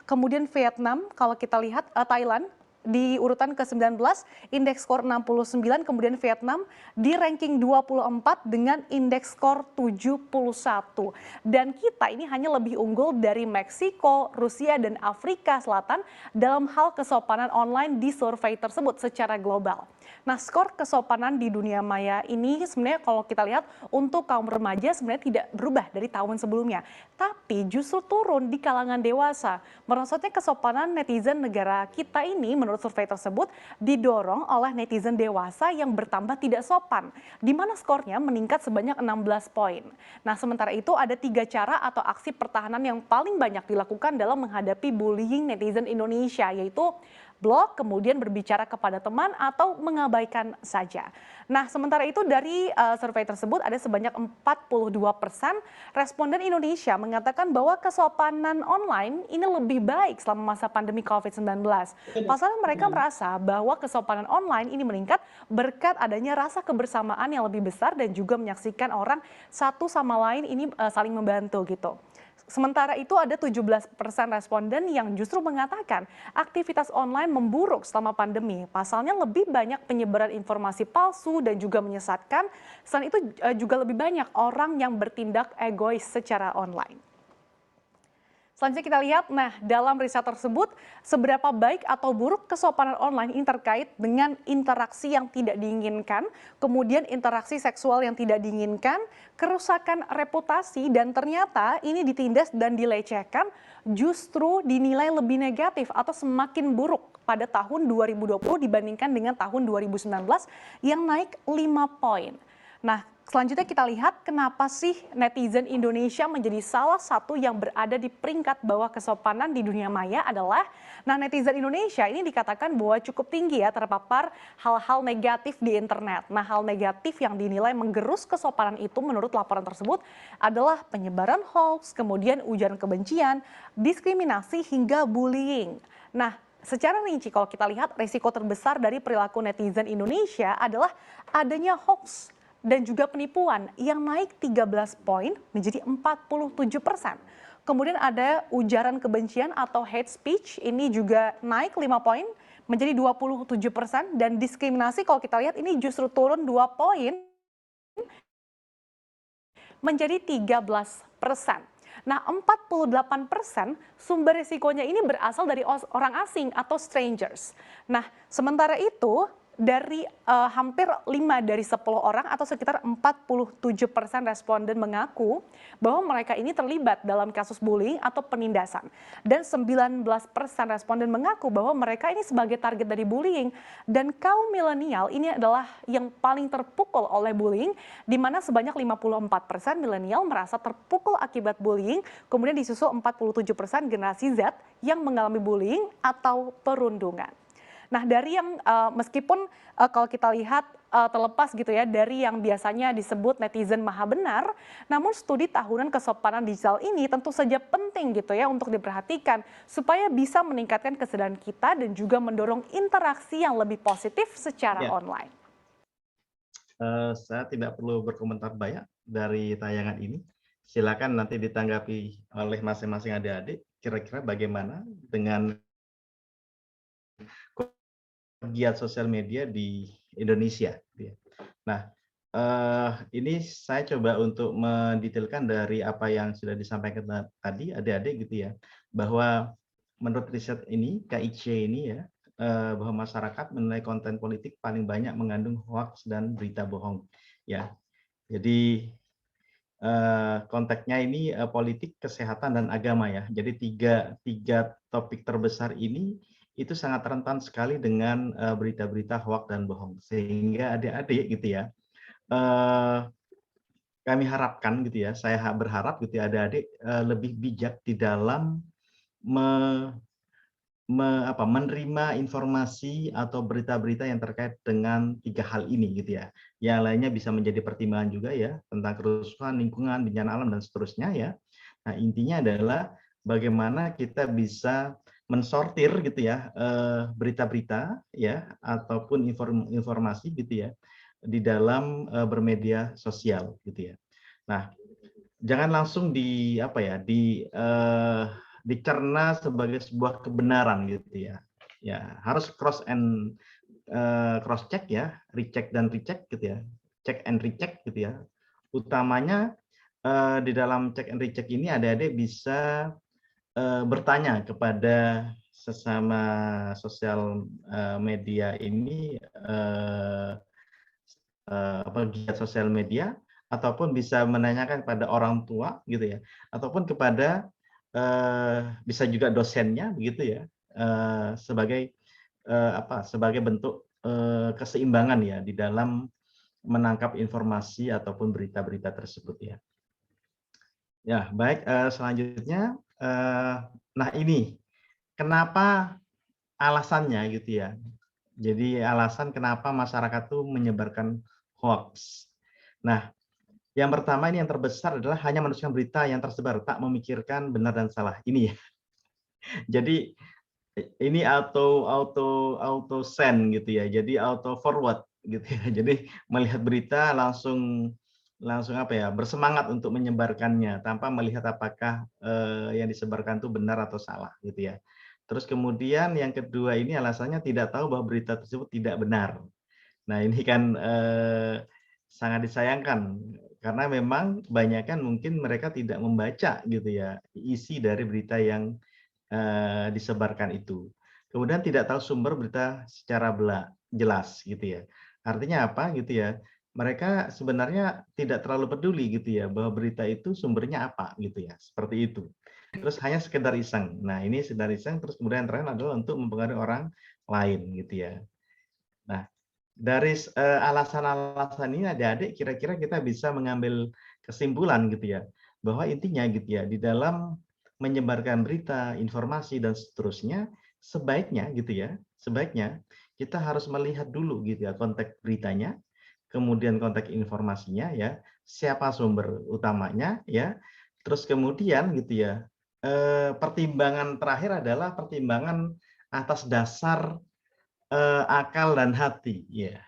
Kemudian Vietnam, kalau kita lihat Thailand di urutan ke-19, indeks skor 69, kemudian Vietnam di ranking 24 dengan indeks skor 71. Dan kita ini hanya lebih unggul dari Meksiko, Rusia, dan Afrika Selatan dalam hal kesopanan online di survei tersebut secara global. Nah, skor kesopanan di dunia maya ini sebenarnya kalau kita lihat untuk kaum remaja sebenarnya tidak berubah dari tahun sebelumnya. Tapi justru turun di kalangan dewasa. Merosotnya kesopanan netizen negara kita ini menurut survei tersebut didorong oleh netizen dewasa yang bertambah tidak sopan, di mana skornya meningkat sebanyak 16 poin. Nah, sementara itu ada 3 cara atau aksi pertahanan yang paling banyak dilakukan dalam menghadapi bullying netizen Indonesia, yaitu blok, kemudian berbicara kepada teman atau mengabaikan saja. Nah, sementara itu dari survei tersebut ada sebanyak 42% responden Indonesia mengatakan bahwa kesopanan online ini lebih baik selama masa pandemi COVID-19. Pasalnya mereka merasa bahwa kesopanan online ini meningkat berkat adanya rasa kebersamaan yang lebih besar dan juga menyaksikan orang satu sama lain ini saling membantu gitu. Sementara itu ada 17% responden yang justru mengatakan aktivitas online memburuk selama pandemi. Pasalnya lebih banyak penyebaran informasi palsu dan juga menyesatkan. Selain itu juga lebih banyak orang yang bertindak egois secara online. Selanjutnya kita lihat, nah dalam riset tersebut seberapa baik atau buruk kesopanan online ini terkait dengan interaksi yang tidak diinginkan, kemudian interaksi seksual yang tidak diinginkan, kerusakan reputasi, dan ternyata ini ditindas dan dilecehkan justru dinilai lebih negatif atau semakin buruk pada tahun 2020 dibandingkan dengan tahun 2019 yang naik 5 poin. Nah, selanjutnya kita lihat kenapa sih netizen Indonesia menjadi salah satu yang berada di peringkat bawah kesopanan di dunia maya adalah, nah netizen Indonesia ini dikatakan bahwa cukup tinggi ya terpapar hal-hal negatif di internet. Nah, hal negatif yang dinilai menggerus kesopanan itu menurut laporan tersebut adalah penyebaran hoax, kemudian ujaran kebencian, diskriminasi hingga bullying. Nah, secara rinci kalau kita lihat risiko terbesar dari perilaku netizen Indonesia adalah adanya hoax dan juga penipuan yang naik 13 poin menjadi 47%. Kemudian ada ujaran kebencian atau hate speech, ini juga naik 5 poin menjadi 27%, dan diskriminasi kalau kita lihat ini justru turun 2 poin menjadi 13%. Nah, 48% sumber risikonya ini berasal dari orang asing atau strangers. Nah, sementara itu dari hampir 5 dari 10 orang atau sekitar 47% responden mengaku bahwa mereka ini terlibat dalam kasus bullying atau penindasan. Dan 19% responden mengaku bahwa mereka ini sebagai target dari bullying. Dan kaum milenial ini adalah yang paling terpukul oleh bullying, di mana sebanyak 54% milenial merasa terpukul akibat bullying, kemudian disusul 47% generasi Z yang mengalami bullying atau perundungan. Nah, dari yang meskipun kalau kita lihat terlepas gitu ya dari yang biasanya disebut netizen maha benar, namun studi tahunan kesopanan digital ini tentu saja penting gitu ya untuk diperhatikan supaya bisa meningkatkan kesadaran kita dan juga mendorong interaksi yang lebih positif secara online. Saya tidak perlu berkomentar banyak dari tayangan ini. Silakan nanti ditanggapi oleh masing-masing adik-adik kira-kira bagaimana dengan pegiat sosial media di Indonesia. Nah, ini saya coba untuk mendetailkan dari apa yang sudah disampaikan tadi adik-adik gitu ya, bahwa menurut riset ini KIC ini ya, bahwa masyarakat menilai konten politik paling banyak mengandung hoax dan berita bohong. Ya, jadi konteksnya ini politik, kesehatan, dan agama ya. Jadi tiga topik terbesar ini itu sangat rentan sekali dengan berita-berita hoak dan bohong. Sehingga adik-adik gitu ya, kami harapkan gitu ya, saya berharap gitu ya adik-adik lebih bijak di dalam menerima informasi atau berita-berita yang terkait dengan 3 hal ini gitu ya. Yang lainnya bisa menjadi pertimbangan juga ya, tentang kerusuhan, lingkungan, bencana alam dan seterusnya ya. Nah, intinya adalah bagaimana kita bisa mensortir gitu ya berita-berita ya ataupun informasi gitu ya di dalam bermedia sosial gitu ya. Nah, jangan langsung dicerna sebagai sebuah kebenaran gitu ya. Ya, harus cross check ya, recheck dan recheck gitu ya. Check and recheck gitu ya. Utamanya di dalam check and recheck ini adik-adik bisa bertanya kepada sesama sosial media ini pegiat sosial media, ataupun bisa menanyakan kepada orang tua gitu ya, ataupun kepada bisa juga dosennya begitu ya, sebagai bentuk keseimbangan ya di dalam menangkap informasi ataupun berita-berita tersebut ya. Ya baik, selanjutnya nah ini kenapa alasannya gitu ya. Jadi alasan kenapa masyarakat tuh menyebarkan hoax. Nah, yang pertama ini yang terbesar adalah hanya meneruskan berita yang tersebar, tak memikirkan benar dan salah. Ini ya. Jadi ini auto send gitu ya. Jadi auto forward gitu ya. Jadi melihat berita langsung bersemangat untuk menyebarkannya tanpa melihat apakah yang disebarkan itu benar atau salah gitu ya. Terus kemudian yang kedua ini alasannya tidak tahu bahwa berita tersebut tidak benar. Nah ini kan sangat disayangkan karena memang kebanyakan mungkin mereka tidak membaca gitu ya isi dari berita yang disebarkan itu. Kemudian tidak tahu sumber berita secara jelas gitu ya. Artinya apa gitu ya? Mereka sebenarnya tidak terlalu peduli gitu ya bahwa berita itu sumbernya apa gitu ya. Seperti itu. Terus hanya sekedar iseng. Nah, ini sekedar iseng terus kemudian yang terakhir adalah untuk mempengaruhi orang lain gitu ya. Nah, dari alasan-alasan ini adik-adik kira-kira kita bisa mengambil kesimpulan gitu ya bahwa intinya gitu ya di dalam menyebarkan berita, informasi dan seterusnya sebaiknya kita harus melihat dulu gitu ya konteks beritanya, kemudian konteks informasinya ya, siapa sumber utamanya ya. Terus kemudian gitu ya pertimbangan terakhir adalah pertimbangan atas dasar akal dan hati ya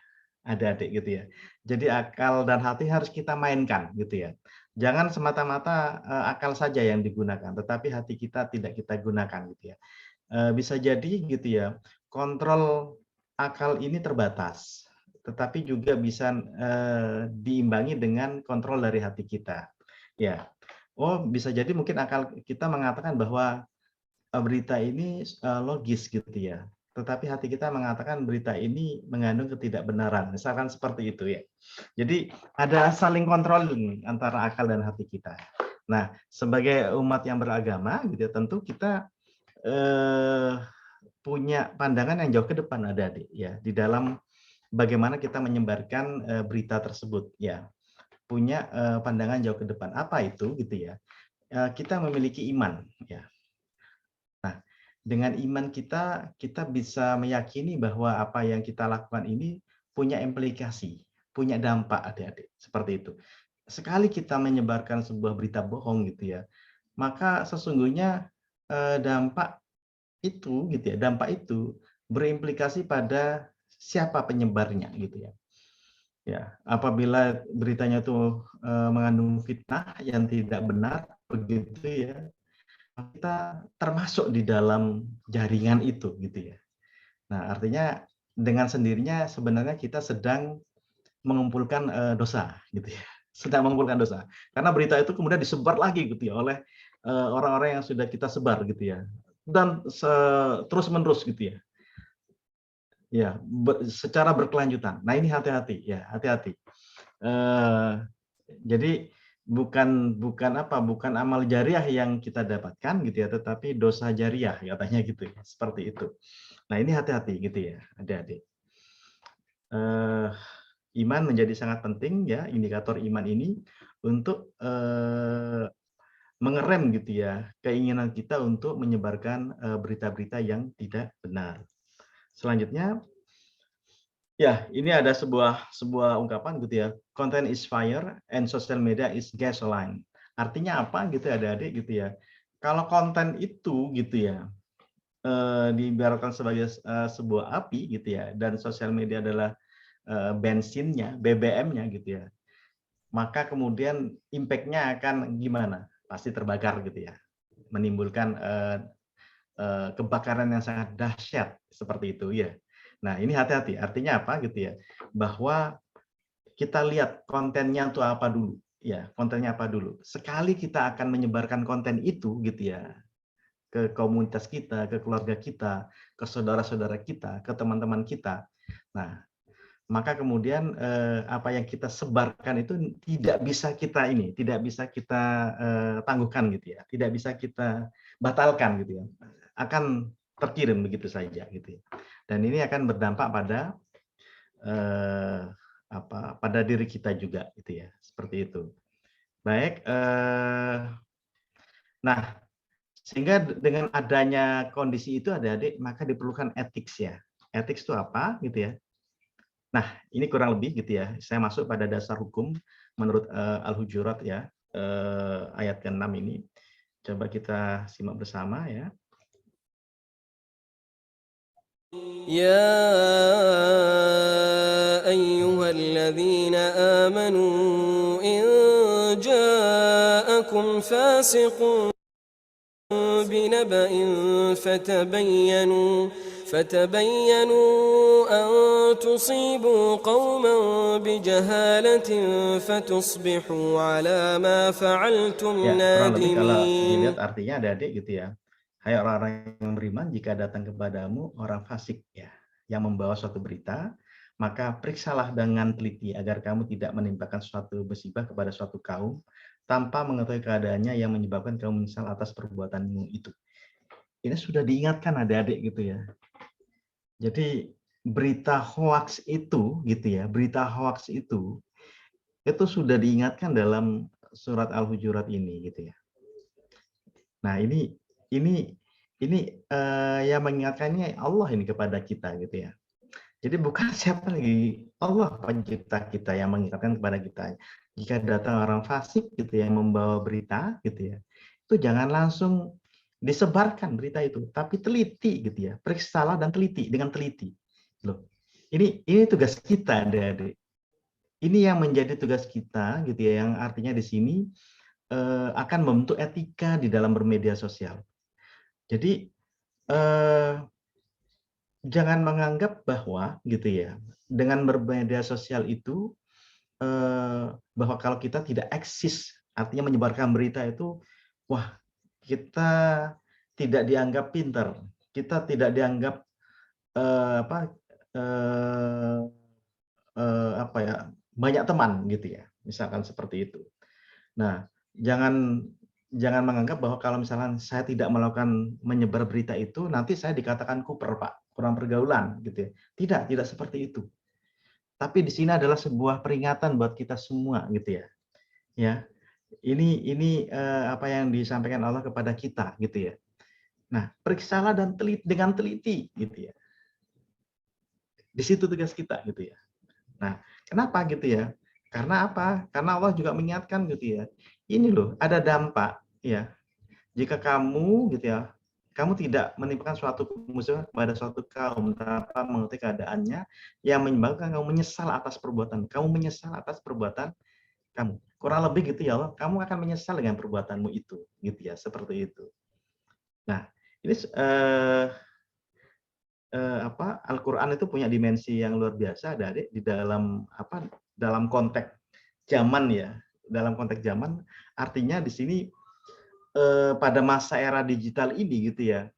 adik-adik gitu ya. Jadi akal dan hati harus kita mainkan gitu ya. Jangan semata-mata akal saja yang digunakan, tetapi hati kita tidak kita gunakan gitu ya. Bisa jadi gitu ya, kontrol akal ini terbatas, tetapi juga bisa diimbangi dengan kontrol dari hati kita. Ya, bisa jadi mungkin akal kita mengatakan bahwa berita ini logis gitu ya. Tetapi hati kita mengatakan berita ini mengandung ketidakbenaran, misalkan seperti itu ya. Jadi ada saling kontrol antara akal dan hati kita. Nah, sebagai umat yang beragama, gitu ya, tentu kita punya pandangan yang jauh ke depan, adik-adik, ya, di dalam bagaimana kita menyebarkan berita tersebut, ya, punya pandangan jauh ke depan. Apa itu, gitu ya? Kita memiliki iman, ya. Dengan iman kita bisa meyakini bahwa apa yang kita lakukan ini punya implikasi, punya dampak adik-adik, seperti itu. Sekali kita menyebarkan sebuah berita bohong gitu ya, maka sesungguhnya dampak itu gitu ya, dampak itu berimplikasi pada siapa penyebarnya gitu ya. Ya, apabila beritanya itu mengandung fitnah yang tidak benar begitu ya, kita termasuk di dalam jaringan itu gitu ya. Nah, artinya dengan sendirinya sebenarnya kita sedang mengumpulkan dosa gitu ya. Sedang mengumpulkan dosa. Karena berita itu kemudian disebar lagi gitu ya oleh orang-orang yang sudah kita sebar gitu ya. Dan terus-menerus gitu ya. Ya, secara berkelanjutan. Nah, ini hati-hati ya, hati-hati. Jadi bukan amal jariah yang kita dapatkan gitu ya, tetapi dosa jariah katanya gitu ya, seperti itu. Nah, ini hati-hati gitu ya, adik-adik. Iman menjadi sangat penting ya, indikator iman ini untuk mengerem gitu ya keinginan kita untuk menyebarkan berita-berita yang tidak benar. Selanjutnya, ya ini ada sebuah ungkapan gitu ya, content is fire and social media is gasoline. Artinya apa gitu ya adik-adik gitu ya. Kalau konten itu gitu ya diibaratkan sebagai sebuah api gitu ya, dan sosial media adalah bensinnya, BBM-nya gitu ya, maka kemudian impact-nya akan gimana? Pasti terbakar gitu ya, menimbulkan kebakaran yang sangat dahsyat seperti itu ya. Nah ini hati-hati, artinya apa gitu ya? Bahwa kita lihat kontennya itu apa dulu, ya kontennya apa dulu. Sekali kita akan menyebarkan konten itu gitu ya, ke komunitas kita, ke keluarga kita, ke saudara-saudara kita, ke teman-teman kita. Nah, maka kemudian apa yang kita sebarkan itu tidak bisa kita tangguhkan gitu ya, tidak bisa kita batalkan gitu ya, akan terkirim begitu saja gitu ya. Dan ini akan berdampak pada pada diri kita juga gitu ya, seperti itu. Baik, nah sehingga dengan adanya kondisi itu adik-adik maka diperlukan etik ya. Etik itu apa gitu ya? Nah, ini kurang lebih gitu ya. Saya masuk pada dasar hukum menurut Al-Hujurat ya, ayat ke-6 ini. Coba kita simak bersama ya. يا أيها الذين آمنوا إن جاءكم فاسق بنبأ فتبينوا أن تصيبوا قوما بجهالة فتصبحوا على ما فعلتم Ya, kurang lebih kalau نادمين. dilihat artinya adik-adik gitu ya. Hai orang-orang yang beriman, jika datang kepadamu orang fasik ya, yang membawa suatu berita, maka periksalah dengan teliti agar kamu tidak menimpakan suatu musibah kepada suatu kaum tanpa mengetahui keadaannya yang menyebabkan kamu menyesal atas perbuatanmu itu. Ini sudah diingatkan adik-adik gitu ya. Jadi berita hoax itu gitu ya, berita hoax itu sudah diingatkan dalam surat Al-Hujurat ini gitu ya. Nah, ini yang mengingatkannya Allah ini kepada kita gitu ya. Jadi bukan siapa lagi, Allah pencipta kita yang mengingatkan kepada kita. Jika datang orang fasik gitu yang membawa berita gitu ya, itu jangan langsung disebarkan berita itu, tapi teliti gitu ya. Periksalah dan teliti dengan teliti. Loh. Ini tugas kita, Adik-adik. Ini yang menjadi tugas kita gitu ya, yang artinya di sini akan membentuk etika di dalam bermedia sosial. Jadi jangan menganggap bahwa gitu ya, dengan bermedia sosial itu bahwa kalau kita tidak eksis, artinya menyebarkan berita itu, wah kita tidak dianggap pintar, kita tidak dianggap banyak teman gitu ya, misalkan seperti itu. Nah, jangan menganggap bahwa kalau misalkan saya tidak melakukan menyebar berita itu, nanti saya dikatakan kuper, Pak, kurang pergaulan gitu ya. Tidak seperti itu. Tapi di sini adalah sebuah peringatan buat kita semua gitu ya. Ya. Ini apa yang disampaikan Allah kepada kita gitu ya. Nah, periksalah dan dengan teliti gitu ya. Di situ tugas kita gitu ya. Nah, kenapa gitu ya? Karena apa? Karena Allah juga mengingatkan gitu ya. Ini loh, ada dampak ya. Jika kamu gitu ya, kamu tidak menimpakan suatu musibah kepada suatu kaum tanpa mengetahui keadaannya yang menyebabkan kamu menyesal atas perbuatan. Kamu menyesal atas perbuatan kamu. Kurang lebih gitu ya Allah, kamu akan menyesal dengan perbuatanmu itu, gitu ya, seperti itu. Nah, ini Al-Quran itu punya dimensi yang luar biasa, Adik, di dalam konteks zaman ya, dalam konteks zaman, artinya di sini pada masa era digital ini gitu ya,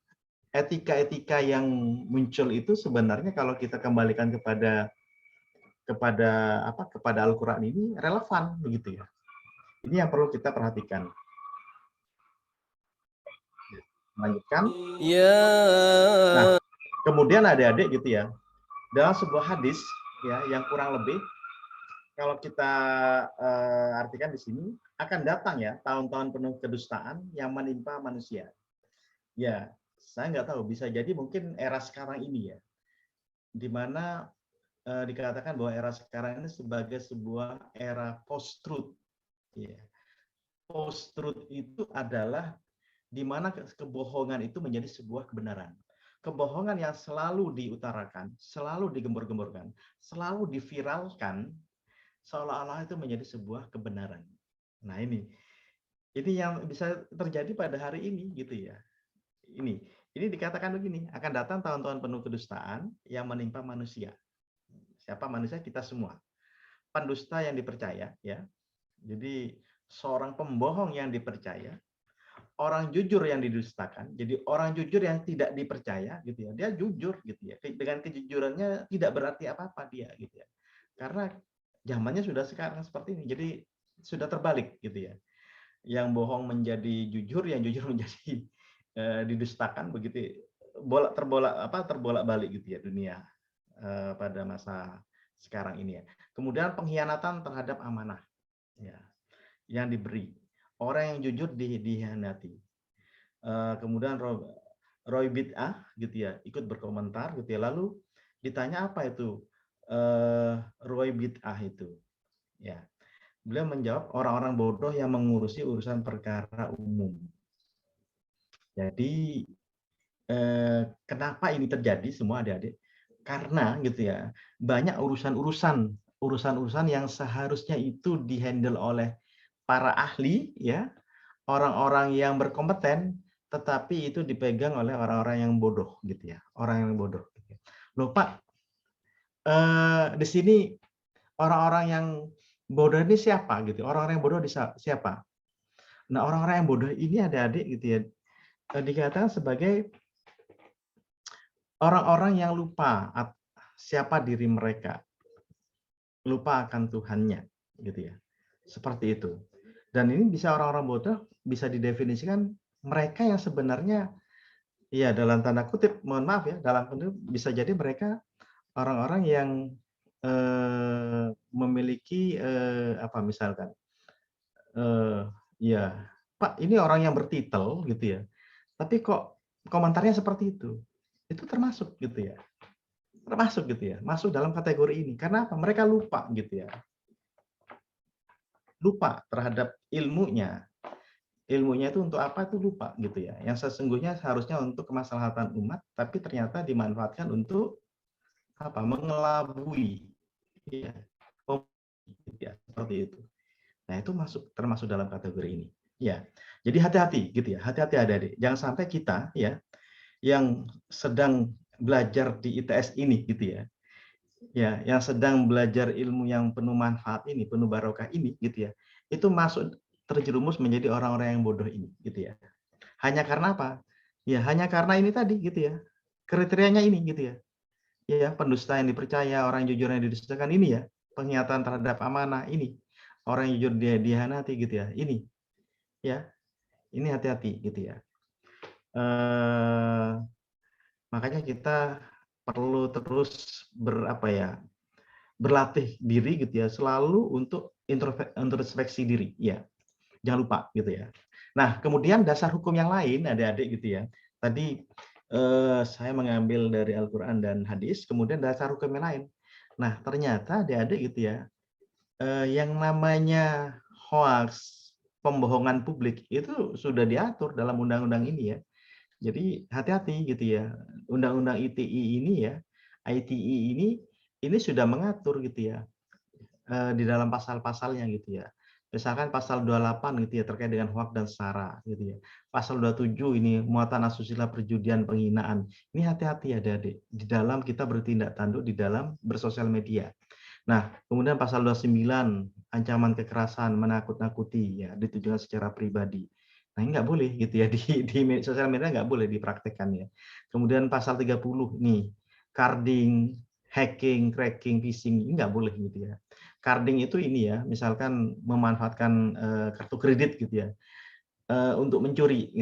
etika-etika yang muncul itu sebenarnya kalau kita kembalikan kepada Al-Quran ini relevan begitu ya. Ini yang perlu kita perhatikan. Lanjutkan. Ya Nah, Kemudian adik-adik gitu ya, dalam sebuah hadis ya yang kurang lebih kalau kita artikan di sini akan datang ya tahun-tahun penuh kedustaan yang menimpa manusia. Ya, saya nggak tahu, bisa jadi mungkin era sekarang ini ya, di mana dikatakan bahwa era sekarang ini sebagai sebuah era post-truth. Ya. Post-truth itu adalah di mana kebohongan itu menjadi sebuah kebenaran. Kebohongan yang selalu diutarakan, selalu digembor-gemborkan, selalu diviralkan, seolah-olah itu menjadi sebuah kebenaran. Nah ini yang bisa terjadi pada hari ini gitu ya. Ini dikatakan begini, akan datang tahun-tahun penuh kedustaan yang menimpa manusia. Siapa manusia? Kita semua. Pendusta yang dipercaya ya. Jadi seorang pembohong yang dipercaya, orang jujur yang didustakan. Jadi orang jujur yang tidak dipercaya gitu ya. Dia jujur gitu ya. Dengan kejujurannya tidak berarti apa-apa dia gitu ya. Karena zamannya sudah sekarang seperti ini. Jadi sudah terbalik gitu ya. Yang bohong menjadi jujur, yang jujur menjadi didustakan, begitu terbolak-balik gitu ya dunia pada masa sekarang ini ya. Kemudian pengkhianatan terhadap amanah ya yang diberi. Orang yang jujur dihianati. Kemudian Roy bid'ah gitu ya, ikut berkomentar gitu ya. Lalu ditanya apa itu Roy bid'ah itu? Ya. Beliau menjawab orang-orang bodoh yang mengurusi urusan perkara umum. Jadi kenapa ini terjadi semua adik-adik? Karena gitu ya, banyak urusan-urusan yang seharusnya itu dihandle oleh para ahli ya, orang-orang yang berkompeten, tetapi itu dipegang oleh orang-orang yang bodoh gitu ya, orang yang bodoh. Loh Pak, di sini orang-orang yang bodoh ini siapa gitu? Orang-orang yang bodoh siapa? Nah, orang-orang yang bodoh ini adik-adik gitu ya, dikatakan sebagai orang-orang yang lupa siapa diri mereka, lupa akan Tuhannya, gitu ya. Seperti itu. Dan ini bisa orang-orang bodoh bisa didefinisikan mereka yang sebenarnya, ya dalam tanda kutip, mohon maaf ya, dalam kutip bisa jadi mereka orang-orang yang memiliki apa misalkan, ya Pak ini orang yang bertitel gitu ya, tapi kok komentarnya seperti itu termasuk gitu ya, masuk dalam kategori ini. Karena apa? Mereka lupa gitu ya, lupa terhadap ilmunya itu untuk apa itu lupa gitu ya, yang sesungguhnya seharusnya untuk kemaslahatan umat, tapi ternyata dimanfaatkan untuk apa? Mengelabui ya, seperti itu. Nah itu termasuk dalam kategori ini ya. Jadi hati-hati gitu ya, hati-hati adik-adik, jangan sampai kita ya yang sedang belajar di ITS ini gitu ya, yang sedang belajar ilmu yang penuh manfaat ini, penuh barokah ini gitu ya, itu masuk terjerumus menjadi orang-orang yang bodoh ini gitu ya. Hanya karena apa? Ya hanya karena ini tadi gitu ya, kriterianya ini gitu ya. Ya pendusta yang dipercaya, orang jujur yang didustakan ini ya, pengkhianatan terhadap amanah ini, orang yang jujur dia dihianati gitu ya, ini ya, ini hati-hati gitu ya. Makanya kita perlu terus berlatih diri gitu ya, selalu untuk introspeksi diri ya, jangan lupa gitu ya. Nah kemudian dasar hukum yang lain adik-adik gitu ya, tadi saya mengambil dari Al-Quran dan hadis, kemudian dasar hukum yang lain. Nah ternyata adik-adik gitu ya, yang namanya hoax, pembohongan publik itu sudah diatur dalam undang-undang ini ya. Jadi hati-hati gitu ya. Undang-undang ITI ini ya, ITE ini sudah mengatur gitu ya, di dalam pasal-pasalnya gitu ya. Misalkan pasal 28 gitu ya, terkait dengan hoak dan sara gitu ya. Pasal 27 ini muatan asusila, perjudian, penghinaan. Ini hati-hati ya adik-adik di dalam kita bertindak tanduk di dalam bersosial media. Nah, kemudian pasal 29 ancaman kekerasan, menakut-nakuti ya, ditujukan secara pribadi. Nah, ini nggak boleh gitu ya, di sosial media nggak boleh dipraktekkan ya. Kemudian pasal 30 nih, carding, hacking, cracking, phishing, ini nggak boleh gitu ya. Carding itu ini ya, misalkan memanfaatkan kartu kredit gitu ya, untuk mencuri.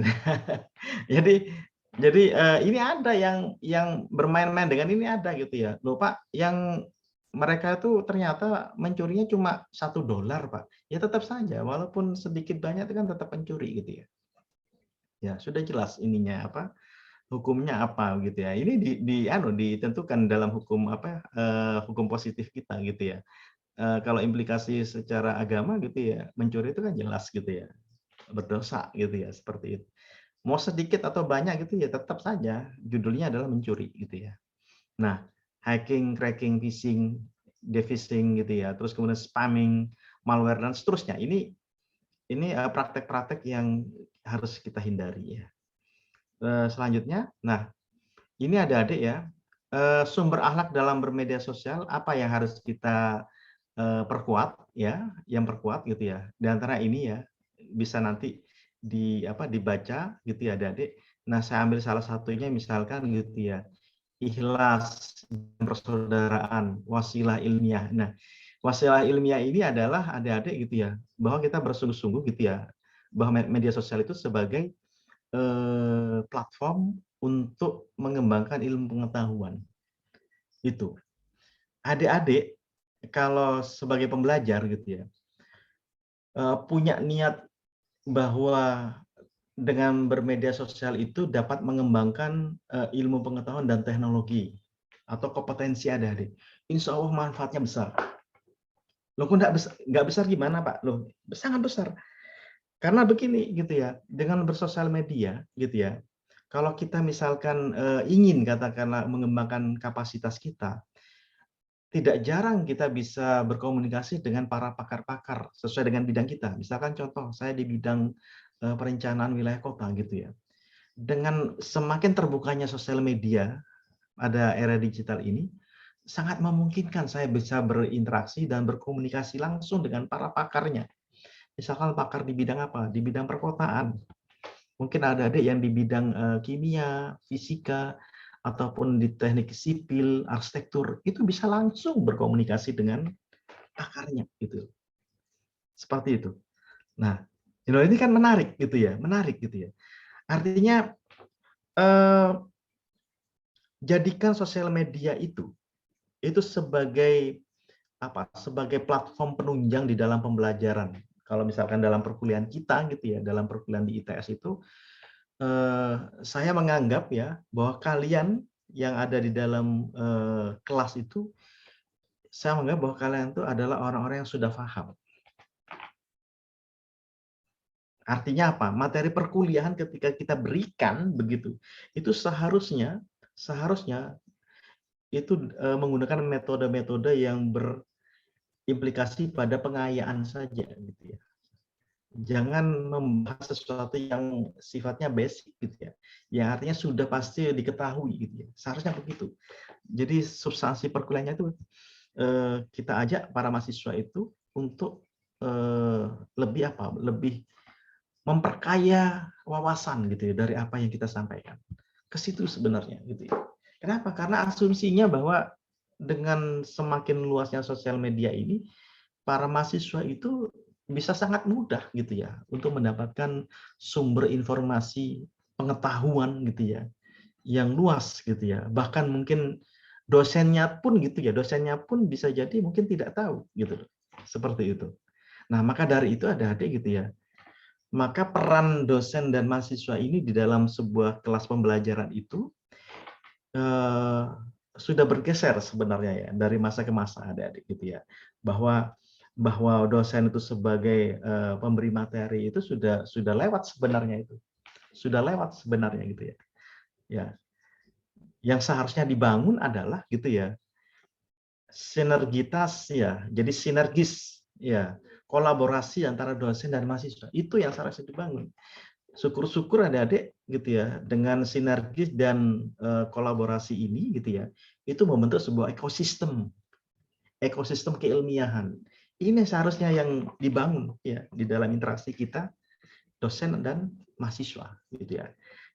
Jadi Jadi ini ada yang bermain-main dengan ini ada gitu ya. Loh Pak, yang mereka itu ternyata mencurinya cuma $1 Pak. Ya tetap saja, walaupun sedikit banyak itu kan tetap pencuri gitu ya. Ya sudah jelas ininya apa, hukumnya apa gitu ya. Ini ditentukan dalam hukum apa, hukum positif kita gitu ya. Kalau implikasi secara agama gitu ya, mencuri itu kan jelas gitu ya, berdosa gitu ya, seperti itu. Mau sedikit atau banyak gitu ya tetap saja judulnya adalah mencuri gitu ya. Nah, hacking, cracking, phishing, dephishing gitu ya, terus kemudian spamming, malware dan seterusnya. Ini praktek-praktek yang harus kita hindari ya. Selanjutnya, nah ini adik-adik ya, sumber akhlak dalam bermedia sosial apa yang harus kita perkuat ya, yang perkuat gitu ya. Di antara ini ya bisa nanti dibaca gitu ya adik-adik. Nah, saya ambil salah satunya misalkan gitu ya. Ikhlas, persaudaraan, wasilah ilmiah. Nah, wasilah ilmiah ini adalah adik-adik gitu ya, bahwa kita bersungguh-sungguh gitu ya, bahwa media sosial itu sebagai platform untuk mengembangkan ilmu pengetahuan. Itu. Adik-adik kalau sebagai pembelajar gitu ya, punya niat bahwa dengan bermedia sosial itu dapat mengembangkan ilmu pengetahuan dan teknologi atau kompetensi adik-adik. Insya Allah manfaatnya besar. Loh kok nggak besar gimana Pak? Loh sangat besar. Karena begini gitu ya, dengan bersosial media gitu ya, kalau kita misalkan ingin katakanlah mengembangkan kapasitas kita, tidak jarang kita bisa berkomunikasi dengan para pakar-pakar sesuai dengan bidang kita. Misalkan contoh, saya di bidang perencanaan wilayah kota gitu ya. Dengan semakin terbukanya sosial media pada era digital ini, sangat memungkinkan saya bisa berinteraksi dan berkomunikasi langsung dengan para pakarnya. Misalkan pakar di bidang apa? Di bidang perkotaan. Mungkin ada adik yang di bidang kimia, fisika, ataupun di teknik sipil, arsitektur, itu bisa langsung berkomunikasi dengan pakarnya gitu. Seperti itu. Nah, ini kan menarik gitu ya, menarik gitu ya. Artinya jadikan sosial media itu sebagai apa? Sebagai platform penunjang di dalam pembelajaran. Kalau misalkan dalam perkuliahan kita gitu ya, dalam perkuliahan di ITS itu saya menganggap ya bahwa kalian yang ada di dalam kelas itu, saya menganggap bahwa kalian itu adalah orang-orang yang sudah paham. Artinya apa? Materi perkuliahan ketika kita berikan begitu, itu seharusnya itu menggunakan metode-metode yang berimplikasi pada pengayaan saja gitu ya. Jangan membahas sesuatu yang sifatnya basic gitu ya, yang artinya sudah pasti diketahui gitu ya. Seharusnya begitu. Jadi substansi perkuliahannya itu kita ajak para mahasiswa itu untuk lebih memperkaya wawasan gitu ya dari apa yang kita sampaikan. Ke situ sebenarnya gitu ya. Kenapa? Karena asumsinya bahwa dengan semakin luasnya sosial media ini, para mahasiswa itu bisa sangat mudah gitu ya untuk mendapatkan sumber informasi pengetahuan gitu ya yang luas gitu ya. Bahkan mungkin dosennya pun gitu ya, dosennya pun bisa jadi mungkin tidak tahu gitu. Seperti itu. Nah, maka dari itu ada adik gitu ya. Maka peran dosen dan mahasiswa ini di dalam sebuah kelas pembelajaran itu sudah bergeser sebenarnya ya dari masa ke masa adik-adik gitu ya. Bahwa dosen itu sebagai pemberi materi itu sudah lewat sebenarnya itu. Sudah lewat sebenarnya gitu ya. Ya. Yang seharusnya dibangun adalah gitu ya. Sinergitas ya. Jadi sinergis ya. Kolaborasi antara dosen dan mahasiswa. Itu yang seharusnya dibangun. Syukur-syukur adik-adik gitu ya, dengan sinergis dan kolaborasi ini gitu ya, itu membentuk sebuah ekosistem keilmiahan. Ini seharusnya yang dibangun ya di dalam interaksi kita dosen dan mahasiswa gitu ya.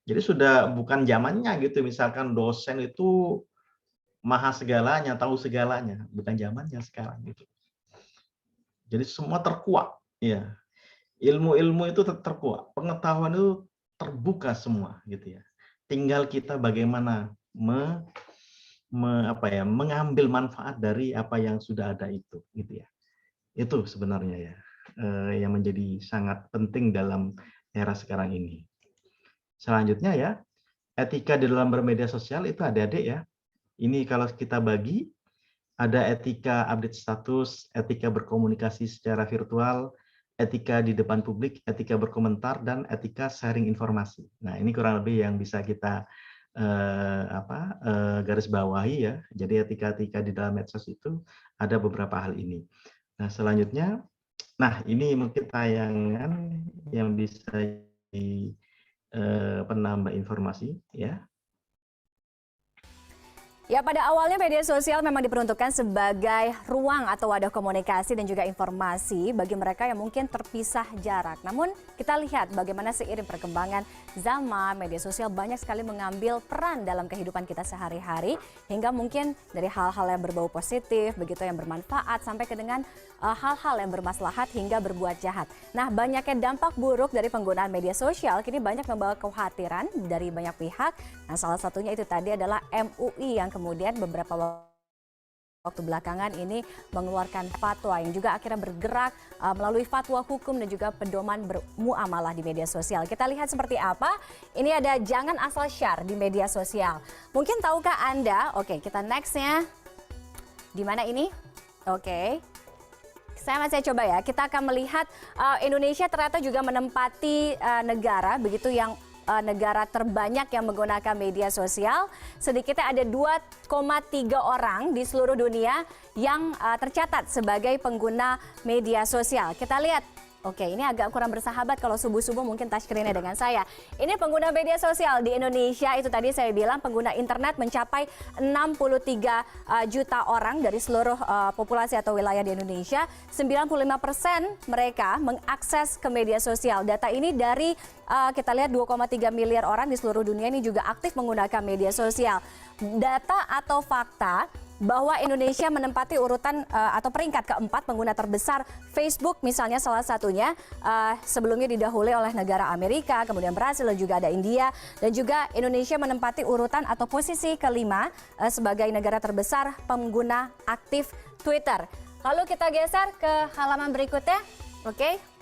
Jadi sudah bukan zamannya gitu, misalkan dosen itu maha segalanya, tahu segalanya, bukan zamannya sekarang gitu. Jadi semua terkuak ya. Ilmu-ilmu itu terkuak, pengetahuan itu terbuka semua gitu ya. tinggal kita bagaimana mengambil manfaat dari apa yang sudah ada itu, gitu ya. Itu sebenarnya ya yang menjadi sangat penting dalam era sekarang ini. Selanjutnya ya, etika di dalam bermedia sosial itu adik-adik ya. Ini kalau kita bagi, ada etika update status, etika berkomunikasi secara virtual, etika di depan publik, etika berkomentar, dan etika sharing informasi. Nah, ini kurang lebih yang bisa kita garis bawahi ya. Jadi etika-etika di dalam medsos itu ada beberapa hal ini. Nah, selanjutnya, ini mungkin tayangan yang bisa penambah informasi ya. Ya, pada awalnya media sosial memang diperuntukkan sebagai ruang atau wadah komunikasi dan juga informasi bagi mereka yang mungkin terpisah jarak. Namun kita lihat bagaimana seiring perkembangan zaman, media sosial banyak sekali mengambil peran dalam kehidupan kita sehari-hari, hingga mungkin dari hal-hal yang berbau positif, begitu yang bermanfaat, sampai ke dengan hal-hal yang bermaslahat hingga berbuat jahat. Nah, banyaknya dampak buruk dari penggunaan media sosial kini banyak membawa kekhawatiran dari banyak pihak. Nah, salah satunya itu tadi adalah MUI yang kemudian beberapa waktu belakangan ini mengeluarkan fatwa yang juga akhirnya bergerak melalui fatwa hukum dan juga pedoman bermuamalah di media sosial. Kita lihat seperti apa. Ini ada jangan asal share di media sosial. Mungkin tahukah Anda? Oke, kita nextnya. Di mana ini? Oke. Saya masih coba ya. Kita akan melihat Indonesia ternyata juga menempati negara begitu yang negara terbanyak yang menggunakan media sosial. Sedikitnya ada 2,3 orang di seluruh dunia yang tercatat sebagai pengguna media sosial. Kita lihat. Oke, ini agak kurang bersahabat kalau subuh-subuh mungkin touchscreen-nya dengan saya. Ini pengguna media sosial di Indonesia, itu tadi saya bilang pengguna internet mencapai 63 juta orang dari seluruh populasi atau wilayah di Indonesia. 95% mereka mengakses ke media sosial. Data ini dari kita lihat 2,3 miliar orang di seluruh dunia ini juga aktif menggunakan media sosial. Data atau fakta bahwa Indonesia menempati urutan atau peringkat keempat pengguna terbesar Facebook misalnya salah satunya, sebelumnya didahului oleh negara Amerika, kemudian Brasil dan juga ada India, dan juga Indonesia menempati urutan atau posisi kelima sebagai negara terbesar pengguna aktif Twitter. Lalu kita geser ke halaman berikutnya, oke.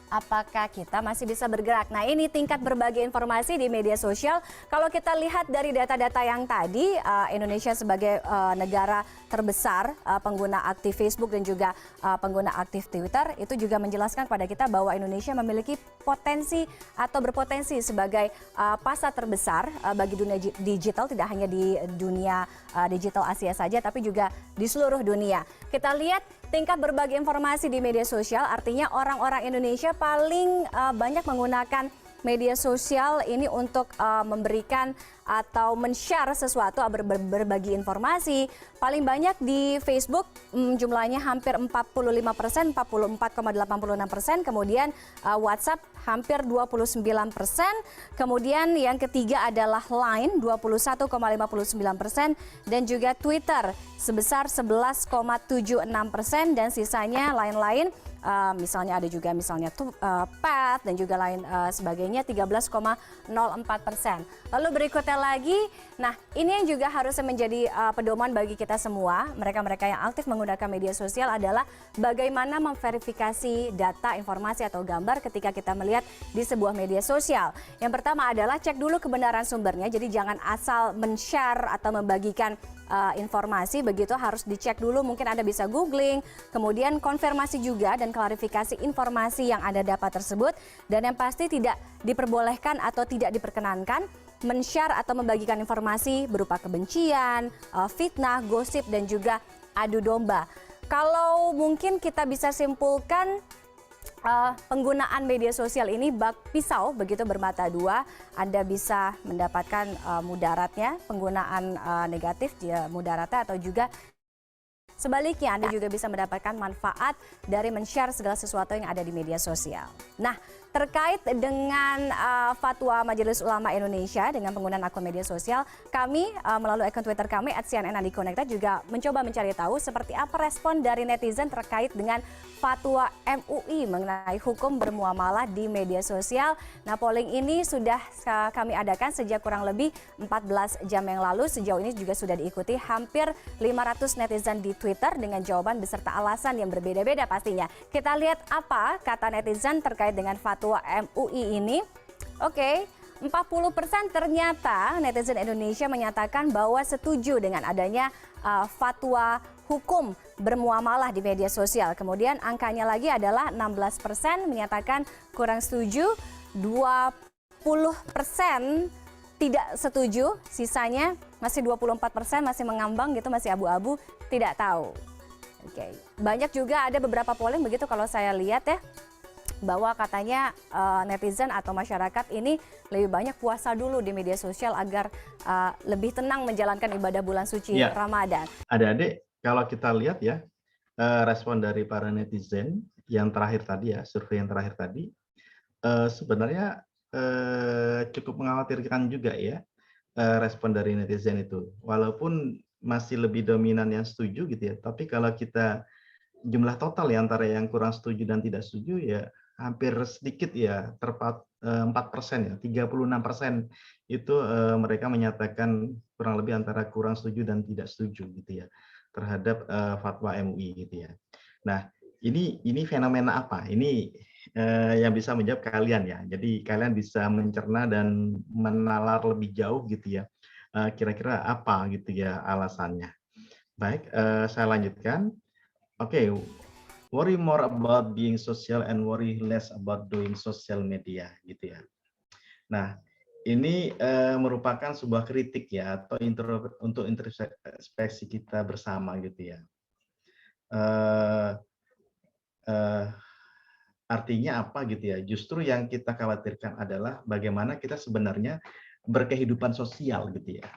Apakah kita masih bisa bergerak? Nah, ini tingkat berbagi informasi di media sosial. Kalau kita lihat dari data-data yang tadi, Indonesia sebagai negara terbesar pengguna aktif Facebook dan juga pengguna aktif Twitter, itu juga menjelaskan kepada kita bahwa Indonesia memiliki potensi atau berpotensi sebagai pasar terbesar bagi dunia digital, tidak hanya di dunia digital Asia saja, tapi juga di seluruh dunia. Kita lihat tingkat berbagi informasi di media sosial, artinya orang-orang Indonesia paling banyak menggunakan media sosial ini untuk memberikan atau men-share sesuatu, berbagi informasi. Paling banyak di Facebook, jumlahnya hampir 45%, 44,86%. Kemudian WhatsApp hampir 29%. Kemudian yang ketiga adalah Line 21,59%, dan juga Twitter sebesar 11,76%, dan sisanya lain-lain. Misalnya ada juga misalnya Path dan juga lain sebagainya 13,04%. Lalu berikutnya lagi, nah ini yang juga harusnya menjadi pedoman bagi kita semua, mereka-mereka yang aktif menggunakan media sosial, adalah bagaimana memverifikasi data, informasi atau gambar ketika kita melihat di sebuah media sosial. Yang pertama adalah cek dulu kebenaran sumbernya, jadi jangan asal men-share atau membagikan informasi, begitu harus dicek dulu, mungkin Anda bisa googling, kemudian konfirmasi juga dan klarifikasi informasi yang Anda dapat tersebut, dan yang pasti tidak diperbolehkan atau tidak diperkenankan men-share atau membagikan informasi berupa kebencian, fitnah, gosip, dan juga adu domba. Kalau mungkin kita bisa simpulkan, penggunaan media sosial ini bak pisau begitu bermata dua. Anda bisa mendapatkan mudaratnya, penggunaan negatif mudaratnya, atau juga Sebaliknya, Anda juga bisa mendapatkan manfaat dari men-share segala sesuatu yang ada di media sosial. Nah, terkait dengan fatwa Majelis Ulama Indonesia dengan penggunaan akun media sosial, kami melalui akun Twitter kami @cnn_connected juga mencoba mencari tahu seperti apa respon dari netizen terkait dengan fatwa MUI mengenai hukum bermuamalah di media sosial. Nah, polling ini sudah kami adakan sejak kurang lebih 14 jam yang lalu. Sejauh ini juga sudah diikuti hampir 500 netizen di Twitter dengan jawaban beserta alasan yang berbeda-beda pastinya. Kita lihat apa kata netizen terkait dengan fatwa MUI ini. Oke, 40% ternyata netizen Indonesia menyatakan bahwa setuju dengan adanya fatwa hukum bermuamalah di media sosial. Kemudian angkanya lagi adalah 16% menyatakan kurang setuju, 20% tidak setuju, sisanya masih 24% masih mengambang gitu, masih abu-abu, tidak tahu. Oke. Banyak juga ada beberapa polling begitu kalau saya lihat ya, bahwa katanya netizen atau masyarakat ini lebih banyak puasa dulu di media sosial agar lebih tenang menjalankan ibadah bulan suci Ramadan. Adik-adik, kalau kita lihat ya, respon dari para netizen yang terakhir tadi ya, survei yang terakhir tadi, sebenarnya cukup mengkhawatirkan juga ya, respon dari netizen itu. Walaupun masih lebih dominan yang setuju gitu ya, tapi kalau kita jumlah total ya antara yang kurang setuju dan tidak setuju ya hampir sedikit ya, 4% ya, 36% itu mereka menyatakan kurang lebih antara kurang setuju dan tidak setuju gitu ya terhadap fatwa MUI gitu ya. Nah, ini fenomena apa? Ini yang bisa menjawab kalian ya. Jadi kalian bisa mencerna dan menalar lebih jauh gitu ya. Kira-kira apa gitu ya alasannya. Baik, saya lanjutkan. Oke, worry more about being social and worry less about doing social media gitu ya. Nah, ini merupakan sebuah kritik ya atau untuk introspeksi kita bersama gitu ya. Artinya apa gitu ya? Justru yang kita khawatirkan adalah bagaimana kita sebenarnya berkehidupan sosial gitu ya.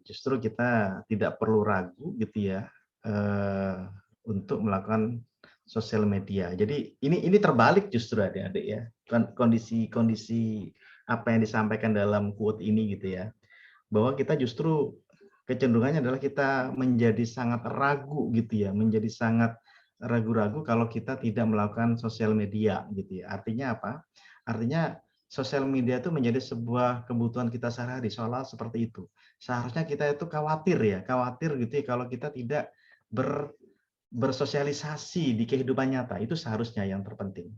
Justru kita tidak perlu ragu gitu ya untuk melakukan sosial media. Jadi ini terbalik justru adik-adik ya. Kondisi apa yang disampaikan dalam quote ini gitu ya. Bahwa kita justru kecenderungannya adalah kita menjadi sangat ragu gitu ya, menjadi sangat ragu-ragu kalau kita tidak melakukan sosial media gitu ya. Artinya apa? Artinya sosial media itu menjadi sebuah kebutuhan kita sehari-hari, seolah seperti itu. Seharusnya kita itu khawatir gitu ya kalau kita tidak bersosialisasi di kehidupan nyata. Itu seharusnya yang terpenting.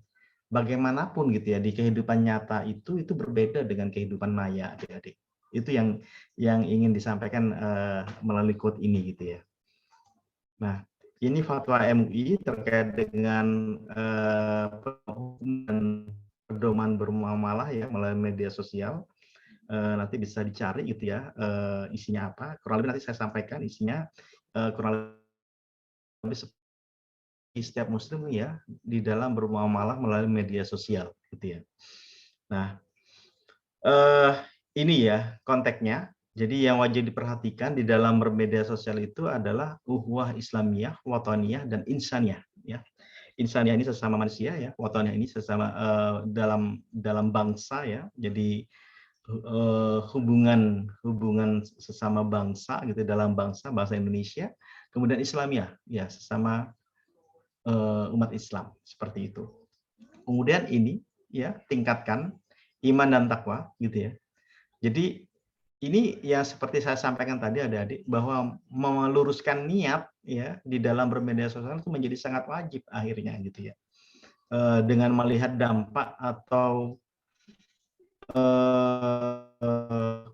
Bagaimanapun gitu ya, di kehidupan nyata itu berbeda dengan kehidupan maya, adik-adik. Itu yang ingin disampaikan melalui quote ini gitu ya. Nah, ini fatwa MUI terkait dengan pedoman bermuamalah ya melalui media sosial. Nanti bisa dicari gitu ya, isinya apa. Kurang lebih nanti saya sampaikan isinya kurang lebih setiap muslim ya di dalam bermuamalah melalui media sosial gitu ya. Nah, ini ya konteksnya. Jadi yang wajib diperhatikan di dalam bermedia sosial itu adalah ukhuwah Islamiyah, wataniyah, dan insaniyah. Ya. Insaniyah ini sesama manusia ya, wataniyah ini sesama dalam bangsa ya. Jadi hubungan sesama bangsa gitu dalam bangsa Indonesia. Kemudian Islamiyah ya sesama umat Islam seperti itu. Kemudian ini ya tingkatkan iman dan takwa gitu ya. Jadi ini yang seperti saya sampaikan tadi adik-adik bahwa meluruskan niat ya di dalam bermedia sosial itu menjadi sangat wajib akhirnya gitu ya. Dengan melihat dampak atau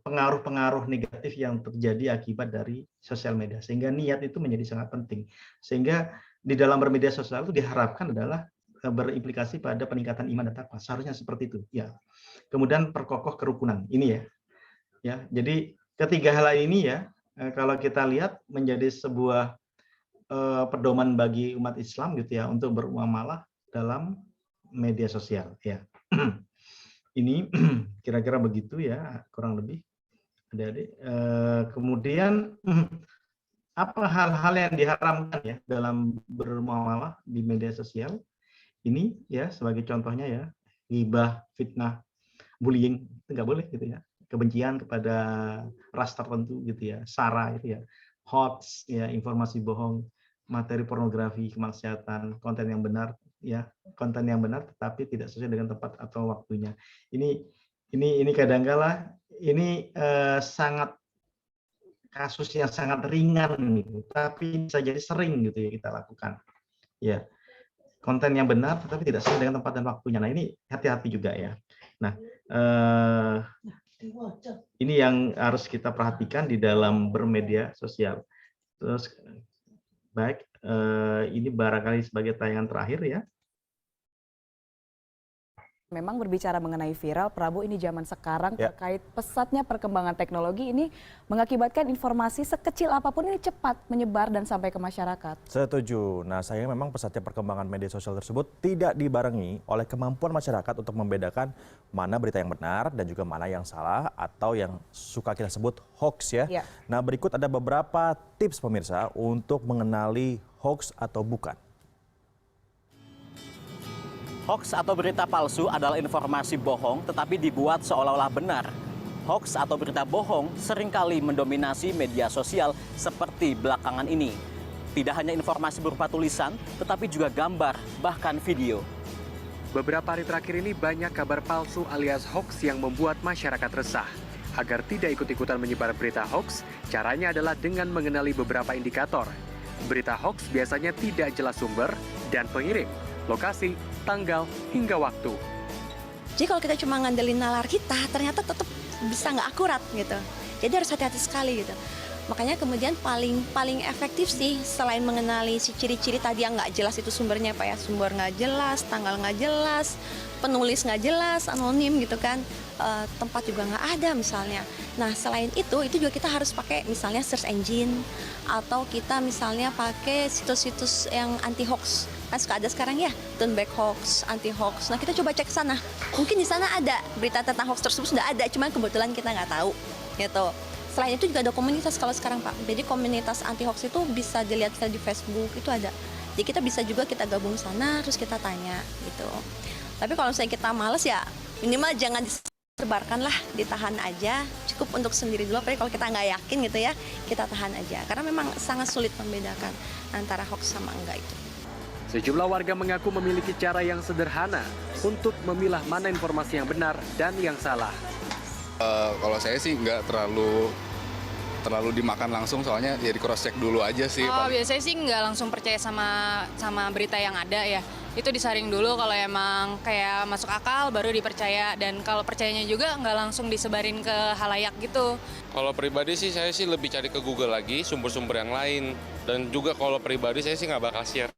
pengaruh-pengaruh negatif yang terjadi akibat dari sosial media, sehingga niat itu menjadi sangat penting. Sehingga di dalam bermedia sosial itu diharapkan adalah berimplikasi pada peningkatan iman dan takwa. Seharusnya seperti itu ya. Kemudian perkokoh kerukunan ini ya. Ya, jadi ketiga hal ini ya, kalau kita lihat menjadi sebuah pedoman bagi umat Islam gitu ya untuk bermuamalah dalam media sosial ya. Ini kira-kira begitu ya kurang lebih adik-adik. Kemudian apa hal-hal yang diharamkan ya dalam bermuamalah di media sosial ini ya, sebagai contohnya ya, ghibah, fitnah, bullying itu nggak boleh gitu ya, kebencian kepada ras tertentu gitu ya, sara itu ya, hoax ya, informasi bohong, materi pornografi, kemaksiatan, konten yang benar ya, konten yang benar tetapi tidak sesuai dengan tempat atau waktunya. Ini kadangkala ini sangat kasus yang sangat ringan gitu, tapi bisa jadi sering gitu ya kita lakukan. Ya, konten yang benar tetapi tidak sesuai dengan tempat dan waktunya. Nah, ini hati-hati juga ya. Nah, ini yang harus kita perhatikan di dalam bermedia sosial. Terus baik, ini barangkali sebagai tayangan terakhir ya. Memang berbicara mengenai viral, Prabu, ini zaman sekarang terkait pesatnya perkembangan teknologi ini mengakibatkan informasi sekecil apapun ini cepat menyebar dan sampai ke masyarakat. Setuju. Nah, sayangnya memang pesatnya perkembangan media sosial tersebut tidak dibarengi oleh kemampuan masyarakat untuk membedakan mana berita yang benar dan juga mana yang salah atau yang suka kita sebut hoax ya. Nah, berikut ada beberapa tips pemirsa untuk mengenali hoax atau bukan. Hoax atau berita palsu adalah informasi bohong tetapi dibuat seolah-olah benar. Hoax atau berita bohong seringkali mendominasi media sosial seperti belakangan ini. Tidak hanya informasi berupa tulisan, tetapi juga gambar, bahkan video. Beberapa hari terakhir ini banyak kabar palsu alias hoax yang membuat masyarakat resah. Agar tidak ikut-ikutan menyebar berita hoax, caranya adalah dengan mengenali beberapa indikator. Berita hoax biasanya tidak jelas sumber dan pengirim, lokasi, tanggal, hingga waktu. Jadi kalau kita cuma ngandelin nalar kita, ternyata tetap bisa nggak akurat gitu. Jadi harus hati-hati sekali gitu. Makanya kemudian paling efektif sih selain mengenali si ciri-ciri tadi yang nggak jelas itu sumbernya Pak ya. Sumber nggak jelas, tanggal nggak jelas, penulis nggak jelas, anonim gitu kan. Tempat juga nggak ada misalnya. Nah selain itu juga kita harus pakai misalnya search engine atau kita misalnya pakai situs-situs yang anti hoax. Kan suka ada sekarang ya, turn back hoax, anti hoax. Nah kita coba cek sana. Mungkin di sana ada berita tentang hoax tersebut sudah ada, cuman kebetulan kita nggak tahu gitu. Selain itu juga ada komunitas kalau sekarang Pak. Jadi komunitas anti hoax itu bisa dilihat di Facebook itu ada. Jadi kita bisa juga kita gabung sana, terus kita tanya gitu. Tapi kalau misalnya kita males ya minimal jangan disebarkan lah, ditahan aja. Cukup untuk sendiri dulu. Tapi kalau kita nggak yakin gitu ya, kita tahan aja. Karena memang sangat sulit membedakan antara hoax sama enggak itu. Sejumlah warga mengaku memiliki cara yang sederhana untuk memilah mana informasi yang benar dan yang salah. Kalau saya sih nggak terlalu dimakan langsung, soalnya ya di cross check dulu aja sih. Biasanya sih nggak langsung percaya sama berita yang ada ya. Itu disaring dulu, kalau emang kayak masuk akal baru dipercaya, dan kalau percayanya juga nggak langsung disebarin ke halayak gitu. Kalau pribadi sih saya sih lebih cari ke Google lagi sumber-sumber yang lain, dan juga kalau pribadi saya sih nggak bakal share.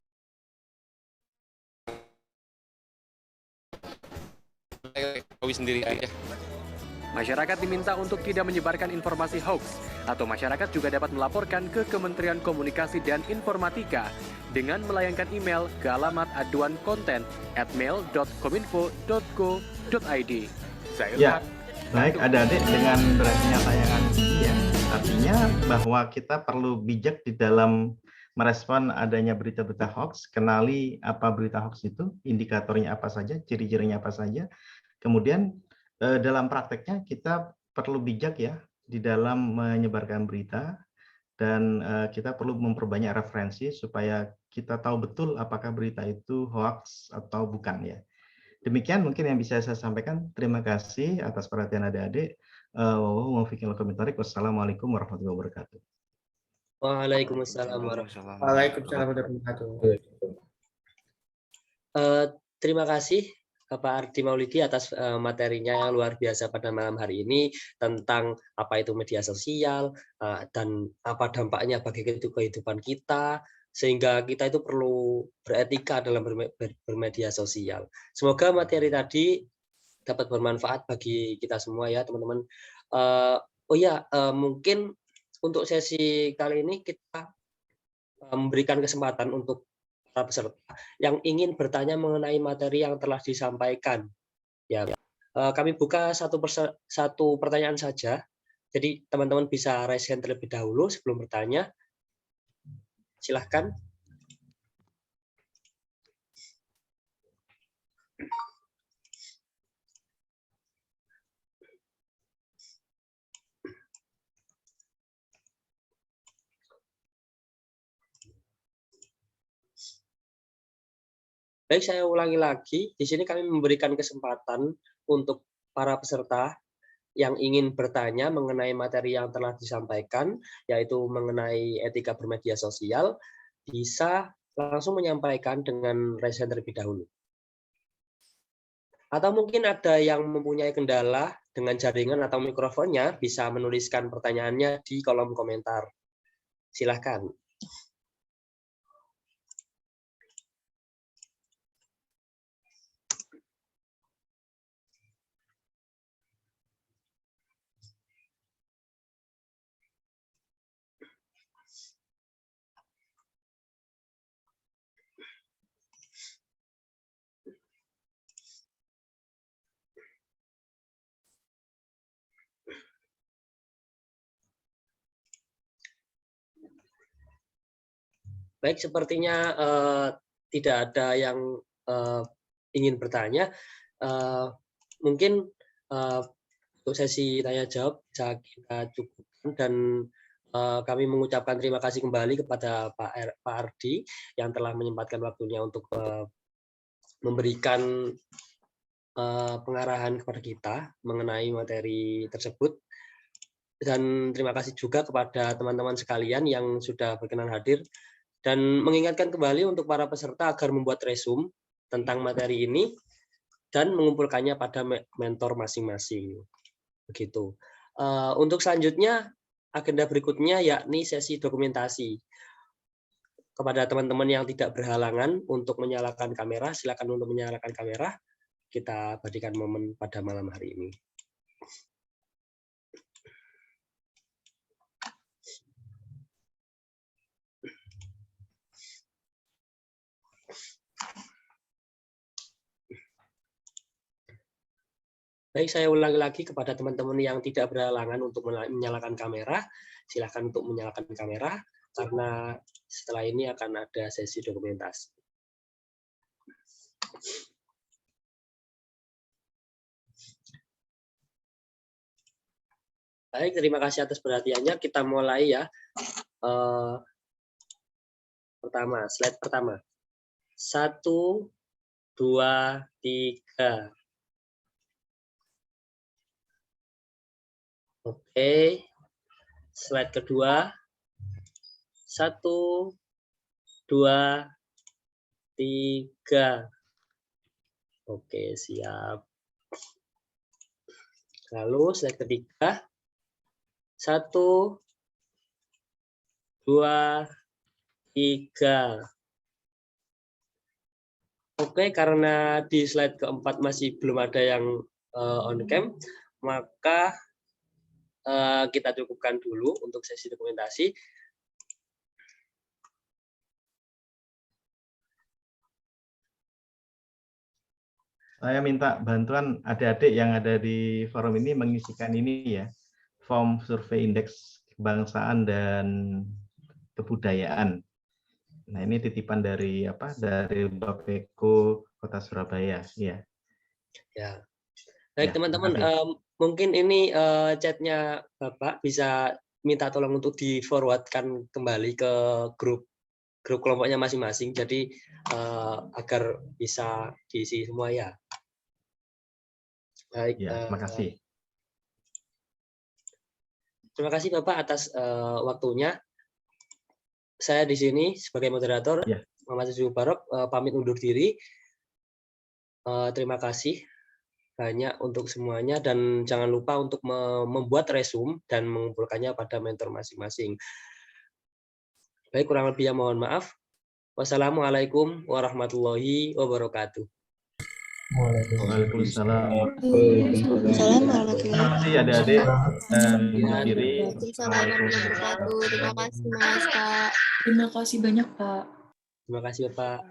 Sendiri aja. Masyarakat diminta untuk tidak menyebarkan informasi hoax, atau masyarakat juga dapat melaporkan ke Kementerian Komunikasi dan Informatika dengan melayangkan email ke alamat aduan@mail.kominfo.go.id. Ya, baik adik-adik, dengan berakhirnya tayangan ini ya, artinya bahwa kita perlu bijak di dalam merespon adanya berita-berita hoax, kenali apa berita hoax itu, indikatornya apa saja, ciri-cirinya apa saja. Kemudian dalam prakteknya kita perlu bijak ya di dalam menyebarkan berita, dan kita perlu memperbanyak referensi supaya kita tahu betul apakah berita itu hoax atau bukan ya. Demikian mungkin yang bisa saya sampaikan. Terima kasih atas perhatian adik-adik. Wassalamualaikum warahmatullahi wabarakatuh. Waalaikumsalam warahmatullahi wabarakatuh. Terima kasih Pak Ardi Maulidi atas materinya yang luar biasa pada malam hari ini tentang apa itu media sosial dan apa dampaknya bagi kehidupan kita, sehingga kita itu perlu beretika dalam bermedia sosial. Semoga materi tadi dapat bermanfaat bagi kita semua ya teman-teman. Mungkin untuk sesi kali ini kita memberikan kesempatan untuk peserta yang ingin bertanya mengenai materi yang telah disampaikan. Ya, kami buka satu pertanyaan saja. Jadi teman-teman bisa raise hand terlebih dahulu sebelum bertanya. Silahkan. Baik, saya ulangi lagi. Di sini kami memberikan kesempatan untuk para peserta yang ingin bertanya mengenai materi yang telah disampaikan, yaitu mengenai etika bermedia sosial, bisa langsung menyampaikan dengan raise hand terlebih dahulu. Atau mungkin ada yang mempunyai kendala dengan jaringan atau mikrofonnya, bisa menuliskan pertanyaannya di kolom komentar. Silahkan. Baik, sepertinya tidak ada yang ingin bertanya. Mungkin untuk sesi tanya jawab bisa kita cukupkan, dan kami mengucapkan terima kasih kembali kepada Pak Ardi yang telah menyempatkan waktunya untuk memberikan pengarahan kepada kita mengenai materi tersebut. Dan terima kasih juga kepada teman-teman sekalian yang sudah berkenan hadir, dan mengingatkan kembali untuk para peserta agar membuat resume tentang materi ini dan mengumpulkannya pada mentor masing-masing. Begitu. Untuk selanjutnya, agenda berikutnya yakni sesi dokumentasi. Kepada teman-teman yang tidak berhalangan untuk menyalakan kamera, silakan untuk menyalakan kamera. Kita berikan momen pada malam hari ini. Baik, saya ulangi lagi kepada teman-teman yang tidak berhalangan untuk menyalakan kamera, silakan untuk menyalakan kamera, karena setelah ini akan ada sesi dokumentasi. Baik, terima kasih atas perhatiannya. Kita mulai ya. Pertama, slide pertama. 1, 2, 3. Oke, slide kedua. 1, 2, 3. Oke, siap. Lalu slide ketiga. 1, 2, 3. Oke, karena di slide keempat masih belum ada yang on cam, maka kita cukupkan dulu untuk sesi dokumentasi. Saya minta bantuan adik-adik yang ada di forum ini mengisikan ini ya, form survei indeks kebangsaan dan kebudayaan. Nah, ini titipan dari dari Bapeko Kota Surabaya, ya. Ya. Baik, Ya, teman-teman, mungkin ini chatnya Bapak bisa minta tolong untuk di-forwardkan kembali ke grup kelompoknya masing-masing, jadi agar bisa diisi semua ya. Baik, ya, terima kasih. Terima kasih Bapak atas waktunya. Saya di sini sebagai moderator, ya. Muhammad Zubair Barok, pamit undur diri. Terima kasih banyak untuk semuanya, dan jangan lupa untuk membuat resume dan mengumpulkannya pada mentor masing-masing. Baik, kurang lebihnya mohon maaf. Wassalamualaikum warahmatullahi wabarakatuh. Waalaikumsalam. Terima kasih adik-adik dan kiri. Terima kasih Mas Kak. Terima kasih banyak Pak. Terima kasih Bapak.